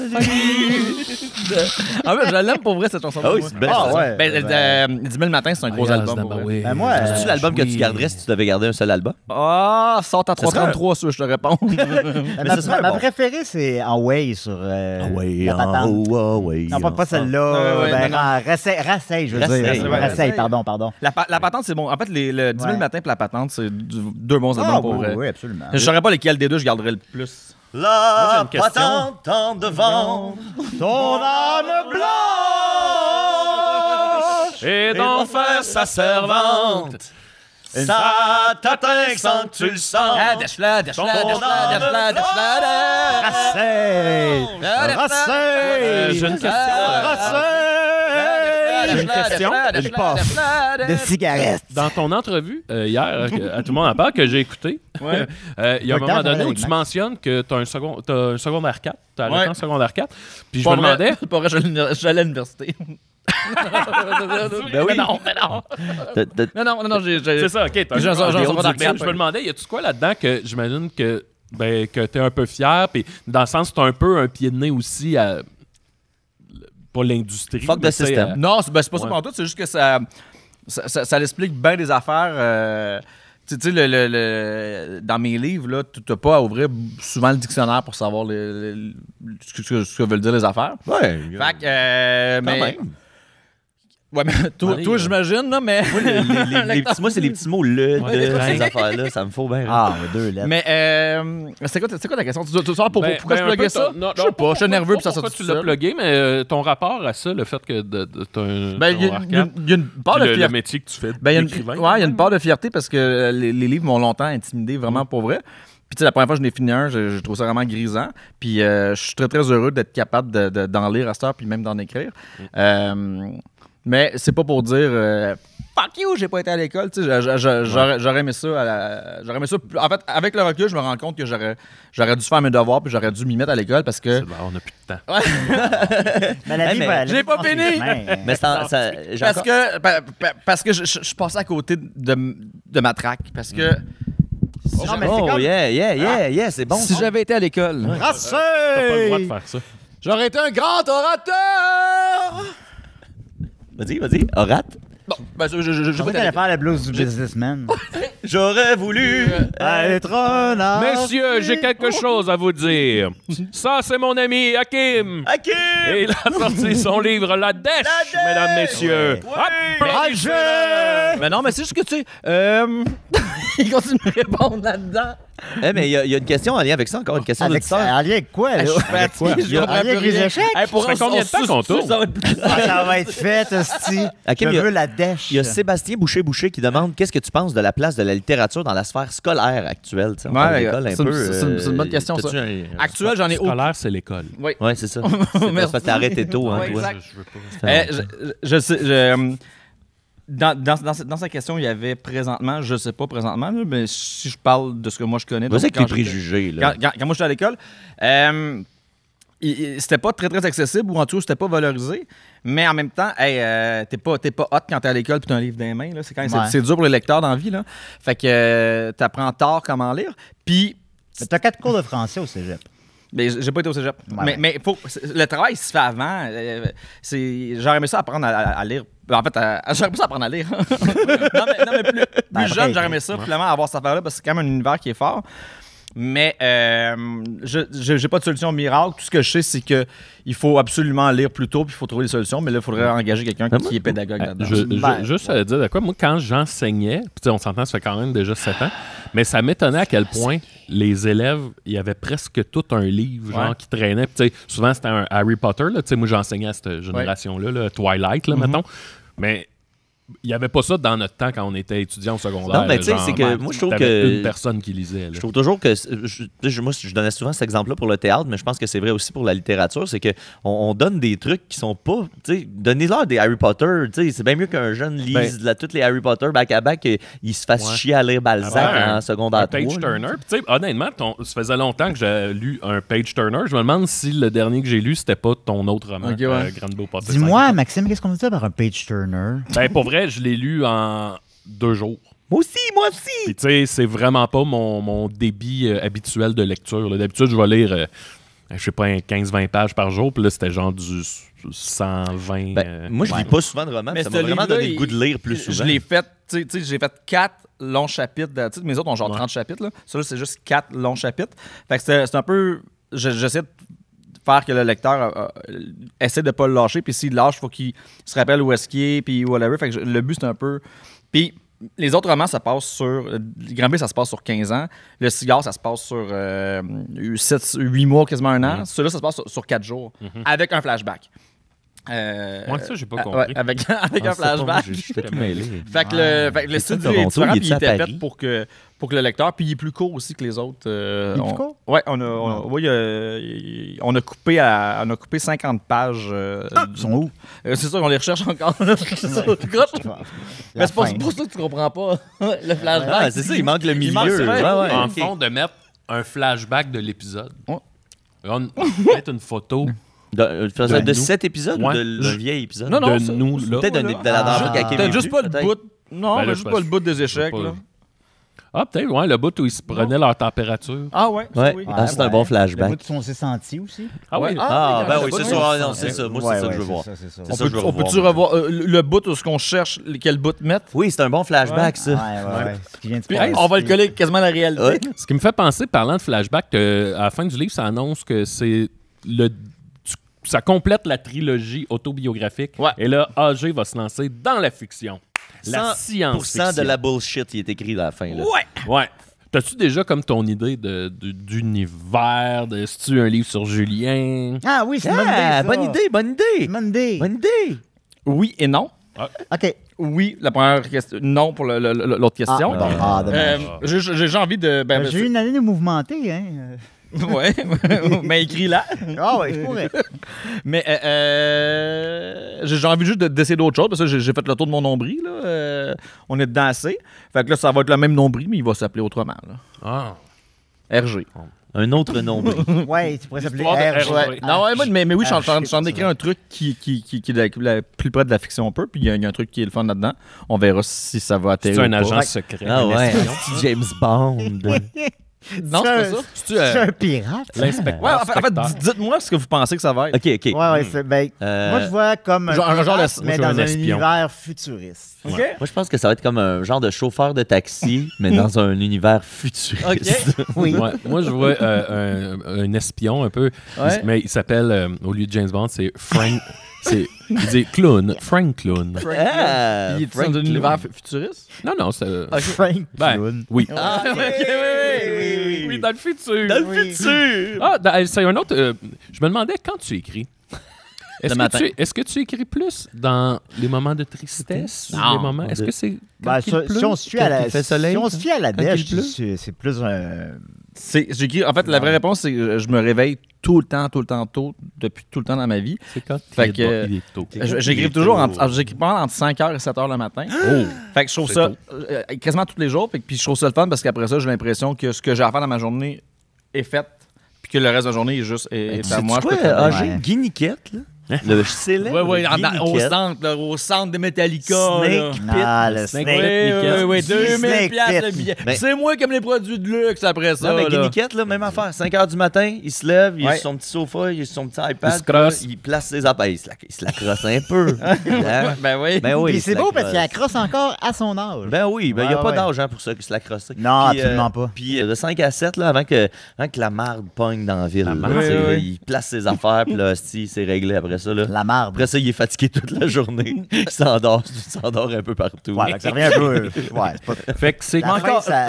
Ah ouais, je l'aime pour vrai cette chanson. Ah oui, c'est belle. Ah ouais. Ben, 10 000 matins, c'est un gros album. Pour vrai. Ben, moi, C'est-tu l'album que tu garderais si tu devais garder un seul album? Ah, sort à 333 si je te réponds. ce serait ma bon. préférée, c'est Away sur la patente. Non, pas celle-là. Ouais, Ben, non. Rasseille, je veux Rasseille, dire. ouais, Rasseille, pardon. La patente, c'est bon. En fait, le 10 000 Ouais. matins et la patente, c'est deux bons albums Ah, pour vrai. oui, absolument. Je saurais pas lequel des deux je garderais le plus. La j'ai une question. patente en devant. Ton âme blanche! Et d'en faire sa servante. Ça t'atteint sans que tu le sens. Rasseille! Rasseille! J'ai une question. Rasseille! Une question. Une puff de cigarette. Dans ton entrevue hier, à Tout le monde en parle, que j'ai écouté, il y a un moment donné où tu mentionnes que tu as un secondaire 4. Tu as arrêté en secondaire 4. Puis je me demandais. Pas vrai, j'allais à l'université. Ben oui. Non, j'ai. C'est ça, OK. J'ai un secondaire Mais 4. je me demandais, y a-tu quoi là-dedans que j'imagine que t'es un peu fier, puis dans le sens que t'as un peu un pied de nez aussi à. Pas l'industrie. Fuck mais the system. Non, c'est pas ça Ouais. pour tout, c'est juste que ça l'explique bien des affaires. Tu sais, dans mes livres, là, tu n'as pas à ouvrir souvent le dictionnaire pour savoir ce que veulent dire les affaires. Ouais. Fait que, mais. même. Ouais, mais toi, j'imagine, là, mais. Moi, c'est les petits mots le, Ouais, de, ouais. ces affaires-là. Ça me faut bien. Ah, deux lettres. Mais, c'est quoi ta question? Tu veux savoir pourquoi je un pluguais peu ça? Non, Je sais pas, je suis nerveux, puis ça sort Pourquoi tout tu l'as seul. plugué, mais ton rapport à ça, le fait que t'as un. Ben, il y a une part de le fierté. métier que tu fais Ben, il d'écrivain. y a une part de fierté parce que les livres m'ont longtemps intimidé, vraiment pour vrai. Puis, tu sais, la première fois que je n'ai fini un, je trouve ça vraiment grisant. Puis, je suis très, très heureux d'être capable d'en lire à cette heure, puis même d'en écrire. Mais c'est pas pour dire fuck you, j'ai pas été à l'école. Tu sais, j'aurais aimé ça. J'aurais aimé ça. En fait, avec le recul, je me rends compte que j'aurais dû faire mes devoirs, puis j'aurais dû m'y mettre à l'école parce que. On n'a plus de temps. Mais la vie, mais va- j'ai pas la vie fini. passe les chemins. Mais j'ai Parce que je passais à côté de ma traque. Parce que. Non, mais c'est Oh, comme... yeah, c'est bon. Si j'avais été à l'école, T'as pas le droit de faire ça. j'aurais été un grand orateur! Vas-y, orate. Bon, ben, je Je crois que t'allais faire la blues du businessman. J'aurais voulu. Être un artiste. Messieurs, j'ai quelque chose à vous dire. Ça, c'est mon ami Hakim. OK! Et il a sorti son livre La Dèche, mesdames, messieurs. Applaudissements. Mais non, mais c'est juste que tu sais. Il continue de répondre là-dedans. Mais il y a une question en lien avec ça, encore une question Avec, d'auditeur. en lien avec quoi, là? Je suis fatigué, je En comprends lien plus avec les rien. échecs? Hey, pour Ça fait combien de temps qu'on tourne? Ça va être plus Ah, ça va être fait, hostie. Hakim, Je il y a- veux la dèche. Il y a Sébastien Boucher qui demande qu'est-ce que tu penses de la place de la littérature dans la sphère scolaire actuelle. Tu sais, on parle Ouais, d'école un c'est peu, une bonne question, ça. t'as-tu un- Actuel, j'en ai aucun. Scolaire, c'est l'école. Oui. Ouais, c'est ça. C'est parce que t'as arrêté tôt, hein, Ouais, toi. exact. Je veux pas. Je sais. Dans sa question, il y avait présentement, je sais pas présentement, là, mais si je parle de ce que moi je connais. Vas-y avec quand tes préjugés, là. Quand moi j'étais à l'école, c'était pas très très accessible ou en tout cas c'était pas valorisé, mais en même temps, t'es pas hot quand t'es à l'école puis t'as un livre dans les mains. Là. C'est dur pour les lecteurs dans la vie. Là. Fait que t'apprends tard comment lire. Puis. T'as 4 cours de français au cégep. Mais j'ai pas été au cégep. Ouais. Mais le travail se fait avant. J'aurais aimé ça apprendre à lire. En fait, j'aurais aimé ça apprendre à lire. non, mais plus jeune, j'aurais aimé ça, finalement, avoir cette affaire-là, parce que c'est quand même un univers qui est fort. Mais j'ai pas de solution miracle. Tout ce que je sais, c'est qu'il faut absolument lire plus tôt, puis il faut trouver des solutions. Mais là, il faudrait engager quelqu'un qui est pédagogue là-dedans. Juste dire de quoi, moi, quand j'enseignais, puis on s'entend, ça fait quand même déjà 7 ans, mais ça m'étonnait à quel point les élèves, il y avait presque tout un livre genre, qui traînait. Puis, souvent, c'était un Harry Potter. Là, moi, j'enseignais à cette génération-là, là, Twilight, là, mettons. Mais il n'y avait pas ça dans notre temps quand on était étudiant au secondaire. Non, mais tu sais, c'est que moi, je trouve que une personne qui lisait. Là. Je trouve toujours que moi, je donnais souvent cet exemple-là pour le théâtre, mais je pense que c'est vrai aussi pour la littérature, c'est que on donne des trucs qui sont pas, tu sais, donnez-leur des Harry Potter, tu sais, c'est bien mieux qu'un jeune lise tous les Harry Potter back à back, il se fasse chier à lire Balzac en secondaire 3. Page Turner. Tu sais, honnêtement, ça faisait longtemps que j'ai lu un Page Turner. Je me demande si le dernier que j'ai lu, c'était pas ton autre roman, Grand Beau Potter. Dis-moi, Maxime, qu'est-ce qu'on veut dire par un Page Turner? Ben, pour vrai, je l'ai lu en 2 jours. Moi aussi! Puis tu sais, c'est vraiment pas mon débit habituel de lecture. Là. D'habitude, je vais lire, je sais pas, 15-20 pages par jour. Puis là, c'était genre du 120... moi, je lis pas souvent de romans, mais ça m'a vraiment donné le goût de lire plus souvent. Je l'ai fait, tu sais, j'ai fait 4 longs chapitres. Mes autres ont genre 30 chapitres. Là. Ça, là, c'est juste 4 longs chapitres. Fait que c'est un peu... J'essaie de faire que le lecteur essaie de ne pas le lâcher. Puis s'il lâche, il faut qu'il se rappelle où est-ce qu'il est, puis whatever. Fait que le but, c'est un peu... Puis les autres romans, ça passe sur... Grand B, ça se passe sur 15 ans. Le Cigare, ça se passe sur 8 mois, quasiment un an. Celui-là, ça se passe sur 4 jours, avec un flashback. Moi, ça, j'ai pas compris. Avec un flashback. J'étais tout mêlé. Fait que le style est différent, puis il était fait pour que le lecteur, puis il est plus court aussi que les autres. Il est plus court? Oui, on a coupé 50 pages. Ils sont où? C'est ça, on les recherche encore. Mais c'est pour ça que tu comprends pas le flashback. Ah, c'est ça, il manque le milieu. En fond, de mettre un flashback de l'épisode. Mettre une photo... De 7 épisodes ou d'un vieil épisode? Non, de nous, là. Peut-être de la dernière fois T'as juste pas le bout. Non, Ben là, juste pas le bout des échecs. Là. Ah, peut-être, le bout où ils se prenaient leur température. Ah, ouais. Oui. C'est un bon flashback. Le bout où on s'est senti aussi. Ah, oui. Oui, c'est ça. Non, c'est ça. Moi, c'est ça que je veux voir. On peut-tu revoir le bout où on cherche quel bout mettre? Oui, c'est un bon flashback, ça. Ouais. On va le coller quasiment à la réalité. Ce qui me fait penser, parlant de flashback, à la fin du livre, ça annonce que c'est ça complète la trilogie autobiographique. Ouais. Et là, AG va se lancer dans la fiction. La science-fiction. 100% de la bullshit, il est écrit à la fin. Là. Ouais. T'as-tu déjà comme ton idée d'univers? Si tu un livre sur Julien? Ah oui, c'est une bonne idée. Bonne idée. Oui et non. OK. Oui, la première question. Non pour l'autre question. J'ai envie de... j'ai eu une année de mouvementée, hein. Ouais, mais écrit là. Ah ouais, je pourrais. Mais j'ai envie juste d'essayer d'autres choses, parce que j'ai fait le tour de mon nombril. Là. On est dedans assez. Fait que là, ça va être le même nombril, mais il va s'appeler autrement. Là. RG. Un autre nombril. Ouais, tu pourrais s'appeler RG. Non, mais oui, je suis en train d'écrire un truc qui est plus près de la fiction un peu, puis il y a un truc qui est le fun là-dedans. On verra si ça va atterrir. C'est un agent secret. Ah ouais, James Bond. Non, c'est pas ça. C'est un pirate. L'inspecteur. Ouais, en fait, dites-moi ce que vous pensez que ça va être. OK. Ouais, moi, je vois comme un pirate, mais dans un univers futuriste. OK. Moi, je pense que ça va être comme un genre de chauffeur de taxi, mais dans un univers futuriste. OK. Oui. Ouais, moi, je vois un espion un peu, mais il s'appelle, au lieu de James Bond, c'est Frank... il dit clown, Frank Clown. Il est dans un univers futuriste? Non, c'est... Frank Clown. Oui. Ah, Oui, dans le futur. Dans le futur! Ah, c'est un autre... je me demandais, quand tu écris, est-ce que tu écris plus dans les moments de tristesse? Non. Les moments, est-ce que c'est... Si on se fie à la dèche, c'est plus J'écris. En fait, la vraie réponse, c'est que je me réveille tout le temps tôt, depuis tout le temps dans ma vie. C'est quand Fait que, il est tôt. J'écris toujours j'écris pas entre 5h et 7h le matin. Fait que je trouve ça quasiment tous les jours. Puis je trouve ça le fun parce qu'après ça, j'ai l'impression que ce que j'ai à faire dans ma journée est fait. Puis que le reste de la journée est juste à moi. Quoi, j'ai Guy Niquette, là? Le célèbre Oui, Guy Niquette. au centre de Metallica. Snake Pit. le Snake Snake. Oui, 2000$ Snake le Pit. billet. Mais- C'est moi qui aime les produits de luxe après ça. Non, mais Guy là. Niquette, là, même affaire. 5h du matin, il se lève, il est Ouais. sur son petit sofa, il est sur son petit iPad. Il se crosse. Il place ses appareils. Il se la crosse un peu. Hein? Ben oui. Ben oui. Puis il se c'est la beau parce crosse. qu'il la crosse encore à son âge. Ben oui, ben il n'y a Ouais, pas ouais. d'âge pour ça qu'il se la crosse. Non, Puis, absolument pas. Puis de 5 à 7, là, avant que la marde pogne dans la ville. là, marde. tu sais, Oui, oui. Il place ses affaires, puis là, c'est réglé après ça. Là. La marde. Après ça, il est fatigué toute la journée. Il s'endort un peu partout. Ouais, donc ça revient un peu. Ouais, c'est pas. Fait que c'est La fin, ça-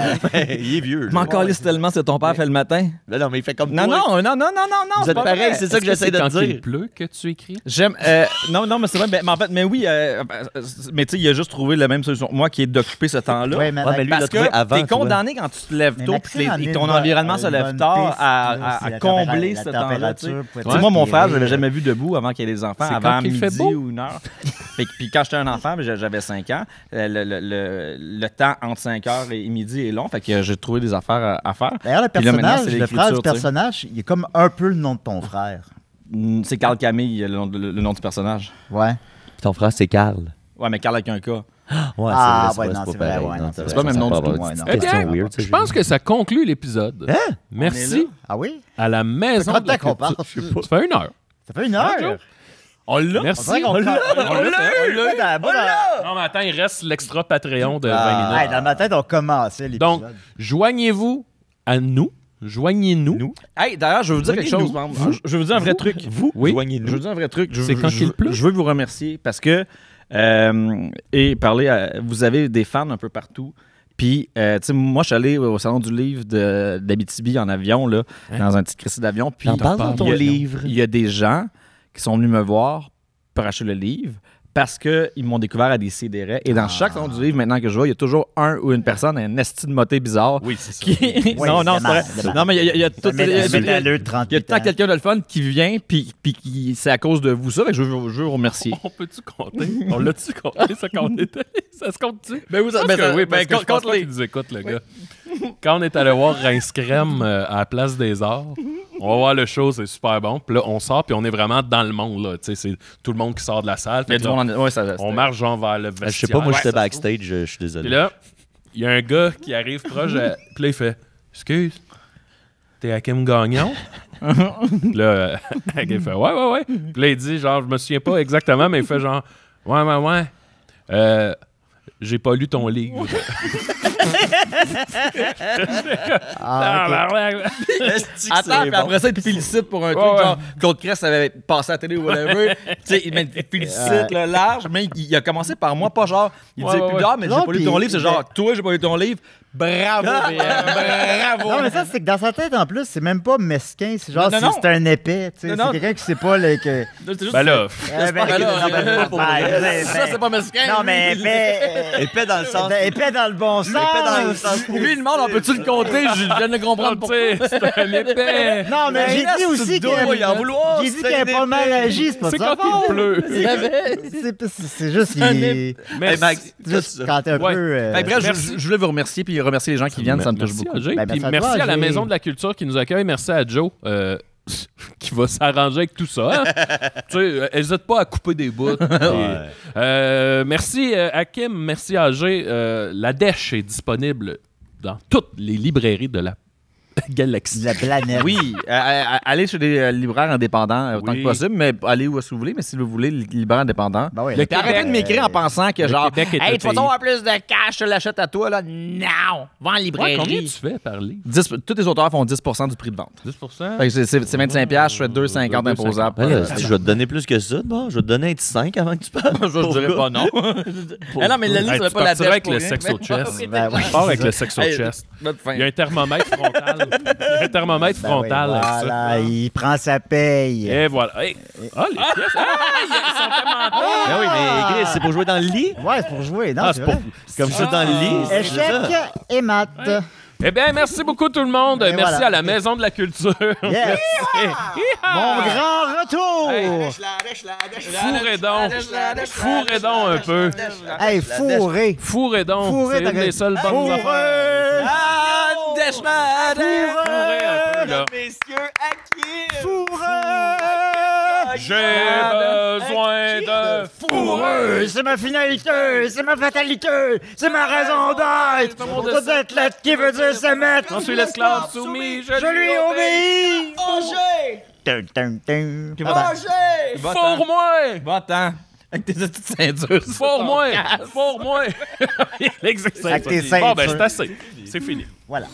Il est vieux. Je m'en calisse tellement c'est ton père fait le matin. Ben non, mais il fait comme Non, toi. non. Vous c'est êtes pas pareil, vrai. c'est ça que j'essaie de quand te dire. il pleut que tu écris? J'aime. Non, mais c'est vrai. Mais en fait, mais oui. Mais tu sais, il a juste trouvé la même solution que moi qui est d'occuper ce temps-là. Ouais, mais Ouais, mais lui, il Parce l'a trouvé que avant. t'es toi. condamné quand tu te lèves Mais tôt Maxime puis en est ton une environnement bonne- se lève une tard bonne piste, à là, si la combler température- ce la temps-là. température peut Tu sais, moi, mon frère, je l'avais inspirer. jamais vu debout avant qu'il y ait des enfants, C'est avant quand il fait midi beau. ou 1h. Puis quand j'étais un enfant, j'avais 5 ans, le temps entre 5h et midi est long, fait que j'ai trouvé des affaires à faire. D'ailleurs, le Puis là, maintenant, personnage, c'est le l'écriture, frère du tu sais. personnage, il est comme un peu le nom de ton frère. C'est Carl Camille, le nom du personnage. Ouais. Ton frère, c'est Carl. Ouais, mais Carl avec un K. Ouais, Ah, c'est vrai, ouais, non, pas c'est vrai, pareil. ouais, non, c'est C'est pas le même nom du tout. Ouais, non. Eh bien, question weird, ça, je pense que ça conclut l'épisode. Hein? Merci Ah oui? à la maison Ça de la fait qu'on culture. parle. Ça fait 1 heure. Ça fait 1 heure. On l'a? Merci. On dirait qu'on On l'a. Ouais, dans la bonne- Non, mais attends, il reste l'extra Patreon de 20 Ah, hey, minutes. dans ma tête, on commençait Donc, l'épisode. joignez-vous à nous. Joignez-nous. Hey, d'ailleurs, je vais vous dire quelque chose. Joignez-nous. par exemple. Je vais vous dire un vrai truc. Oui. Je vais vous dire un vrai truc. C'est quand qu'il pleut. Je veux vous remercier parce que vous avez des fans un peu partout. Puis, tu sais, moi, je suis allé au Salon du Livre d'Abitibi en avion, là, dans un petit crissi d'avion. Puis, T'en parles dans ton il y a- livre. Il y a des gens qui sont venus me voir pour acheter le livre parce qu'ils m'ont découvert à des sidérés. Et dans chaque Salon du Livre, maintenant que je vois, il y a toujours un ou une personne, un esti de moté bizarre. Oui, c'est ça. Qui... Oui, non, c'est évidemment, vrai. évidemment. Non, mais il y a tout. Mais il y a- métalleux de il y a 38 tout le temps ans. quelqu'un de le fun qui vient, puis c'est à cause de vous ça. Fait que je veux vous remercier. On peut-tu compter? On l'a-tu compté, ça comptait? Ça se compte-tu? Ben, vous, Je pense que oui, parce que je pense pas qu'il nous écoute, le gars. Quand on est allé voir Rince Crème à la Place des Arts, on va voir le show, c'est super bon. Puis là, on sort, puis on est vraiment dans le monde, là. Tu sais, c'est tout le monde qui sort de la salle. Il y a Fait du que là, monde en... Ouais, ça, on marche genre vers le vestiaire. Je sais pas, moi, j'étais Ouais, ça- backstage, je suis désolé. Puis là, il y a un gars qui arrive proche, puis là, il fait « Excuse, t'es Hakim Gagnon? » Puis là, il fait « Ouais. » Puis là, il dit genre, je me souviens pas exactement, mais il fait genre « Ouais. J'ai pas lu ton livre. » Ah, ok. Attends, puis après ça, il te félicite pour un truc Ouais. genre Claude Crest avait passé à la télé ou whatever. Tu sais, il te félicite là, large, mais il a commencé par moi, pas genre, il disait plus tard, mais j'ai Non, pas lu puis- ton livre, c'est genre, toi, j'ai pas lu ton livre. Bravo, bravo. Non, mais ça, c'est que dans sa tête, en plus, c'est même pas mesquin. C'est genre, Non. c'est un épais. Tu sais, Non. c'est quelqu'un qui sait pas le. Que... C'est juste- Ben là, Ben, pas là, non, ben, pour ben, vrai. ben, Ça, c'est pas mesquin. Non, mais épais. Épais dans le sens. Épais dans le bon sens. Épais dans le sens. Lui, il demande, on peut-tu le compter? Je viens de comprendre tu pourquoi. sais, c'est un épais. Non, mais j'ai dit laisse aussi tu dois y en vouloir, J'ai dit c'est qu'il a un pas mal épais. agi, c'est pas C'est de sa quand il faute. pleut. C'est juste qu'il est. Mais Max, Juste quand t'es un Ouais. peu. Fait que bref, Merci. je voulais vous remercier puis remercier les gens qui viennent, ça me touche Merci beaucoup. à Jay. Ben, Puis merci à merci toi, à la Jay. Maison de la Culture qui nous accueille. Merci à Joe qui va s'arranger avec tout ça. Hein? Tu sais, n'hésite pas à couper des bouts. Merci à Kim, merci à Jay. La Dèche est disponible dans toutes les librairies de la galaxie. La planète. Oui, allez chez des libraires indépendants autant Oui. que possible, mais allez où est-ce que vous voulez, mais si vous voulez, les libraires indépendants. Ben oui, Le Puis arrêtez de m'écrire en pensant que genre, Québec est un hey, tu vas pays. avoir plus de cash, je l'achète à toi, là. Non! Va en Ouais, librairie. combien tu fais par livre? tous les auteurs font 10% du prix de vente. 10%? Fait que c'est 25$, je fais 2,50 imposables. Ben là, si je vais te donner plus que ça, bon, je vais te donner un petit 5 avant que tu parles. Je dirais pas non. Ah non, mais le livre, Hey, ça tu pas la partiras dèche avec pour le rien. sexe au chest. Ben oui. Pars avec le sexe au Hey, chest. notre fin. Il y a un thermomètre frontal. Il y a un thermomètre Ben oui, frontal avec ça. voilà, il prend sa paye. Et voilà. Hey. Ah, les pièces. Ah, ils sont tellement Ben oui, mais Chris, c'est pour jouer dans le lit. Ouais, c'est pour jouer. Non, Ah, c'est c'est vrai. pour... Comme ça, dans le lit. c'est Échec ça. et maths. Eh bien, merci beaucoup tout le monde. Et Merci voilà. à la Maison de la Culture. Yes! Mon grand retour! Fourrez donc un peu. Hey, fourré! Fourrez donc. Fourré, C'est une t'as des seules bonnes affaires. Fourrez un peu, là. J'ai besoin de Fourreux, c'est ma finalité, c'est ma fatalité, c'est ma raison d'être. Toute athlète qui veut dire se mettre. Je suis l'esclave soumis, je Je lui obéis. Tum, tum, tum. Fourre-moi! Va-t'en. Avec tes petites ceintures. Fourre-moi! Fourre-moi! Il existe Avec tes ça. Bon, ben, ceintures. c'est assez. C'est fini. Voilà.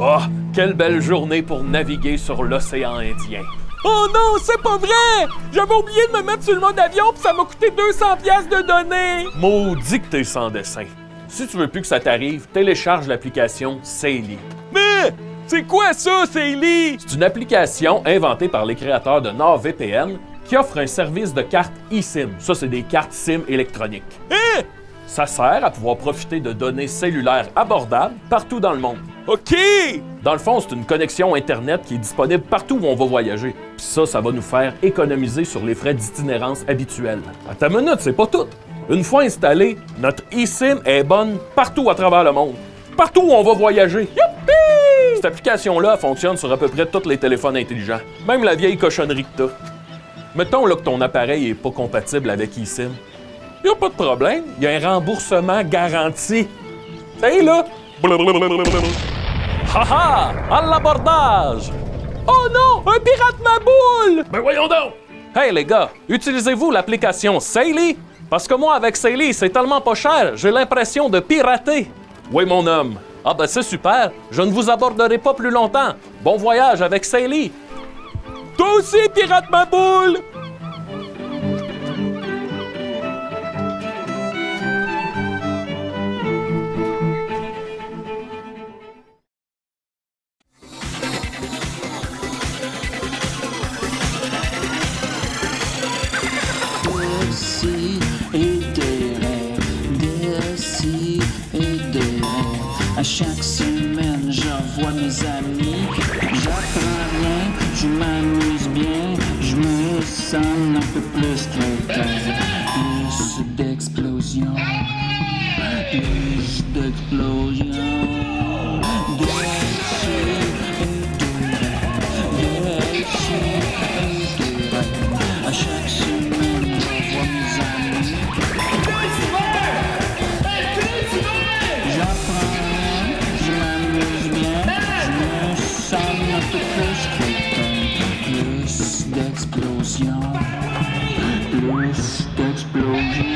Oh, quelle belle journée pour naviguer sur l'océan Indien. Oh non, c'est pas vrai! J'avais oublié de me mettre sur le mode avion puis ça m'a coûté 200$ de données! Maudit que t'es sans dessin. Si tu veux plus que ça t'arrive, télécharge l'application Saily. Mais c'est quoi ça, Saily? C'est une application inventée par les créateurs de NordVPN qui offre un service de cartes eSIM. Ça, c'est des cartes SIM électroniques. Hein? Ça sert à pouvoir profiter de données cellulaires abordables partout dans le monde. OK! Dans le fond, c'est une connexion Internet qui est disponible partout où on va voyager. Puis ça va nous faire économiser sur les frais d'itinérance habituels. À ta minute, c'est pas tout. Une fois installée, notre eSIM est bonne partout à travers le monde. Partout où on va voyager. Youpi! Cette application-là elle fonctionne sur à peu près tous les téléphones intelligents. Même la vieille cochonnerie que t'as. Mettons là, que ton appareil est pas compatible avec eSIM. Y a pas de problème, y a un remboursement garanti. T'sais là? Haha! À l'abordage! Oh non! Un pirate ma boule! Ben voyons donc! Hey les gars, utilisez-vous l'application Saily? Parce que moi, avec Saily, c'est tellement pas cher, j'ai l'impression de pirater. Oui, mon homme. Ah ben c'est super, je ne vous aborderai pas plus longtemps. Bon voyage avec Saily. Toi aussi, pirate ma boule! Des et des rêves, des et des rêves. À chaque semaine, j'envoie mes amis. J'apprends rien, je m'amuse bien. Je me sens un peu plus crétin. Plus d'explosion, plus d'explosion. À chaque semaine, j'envoie mes amis. J'apprends rien, je m'amuse bien. Je me sens un peu plus crétin. Plus d'explosion, plus d'explosion.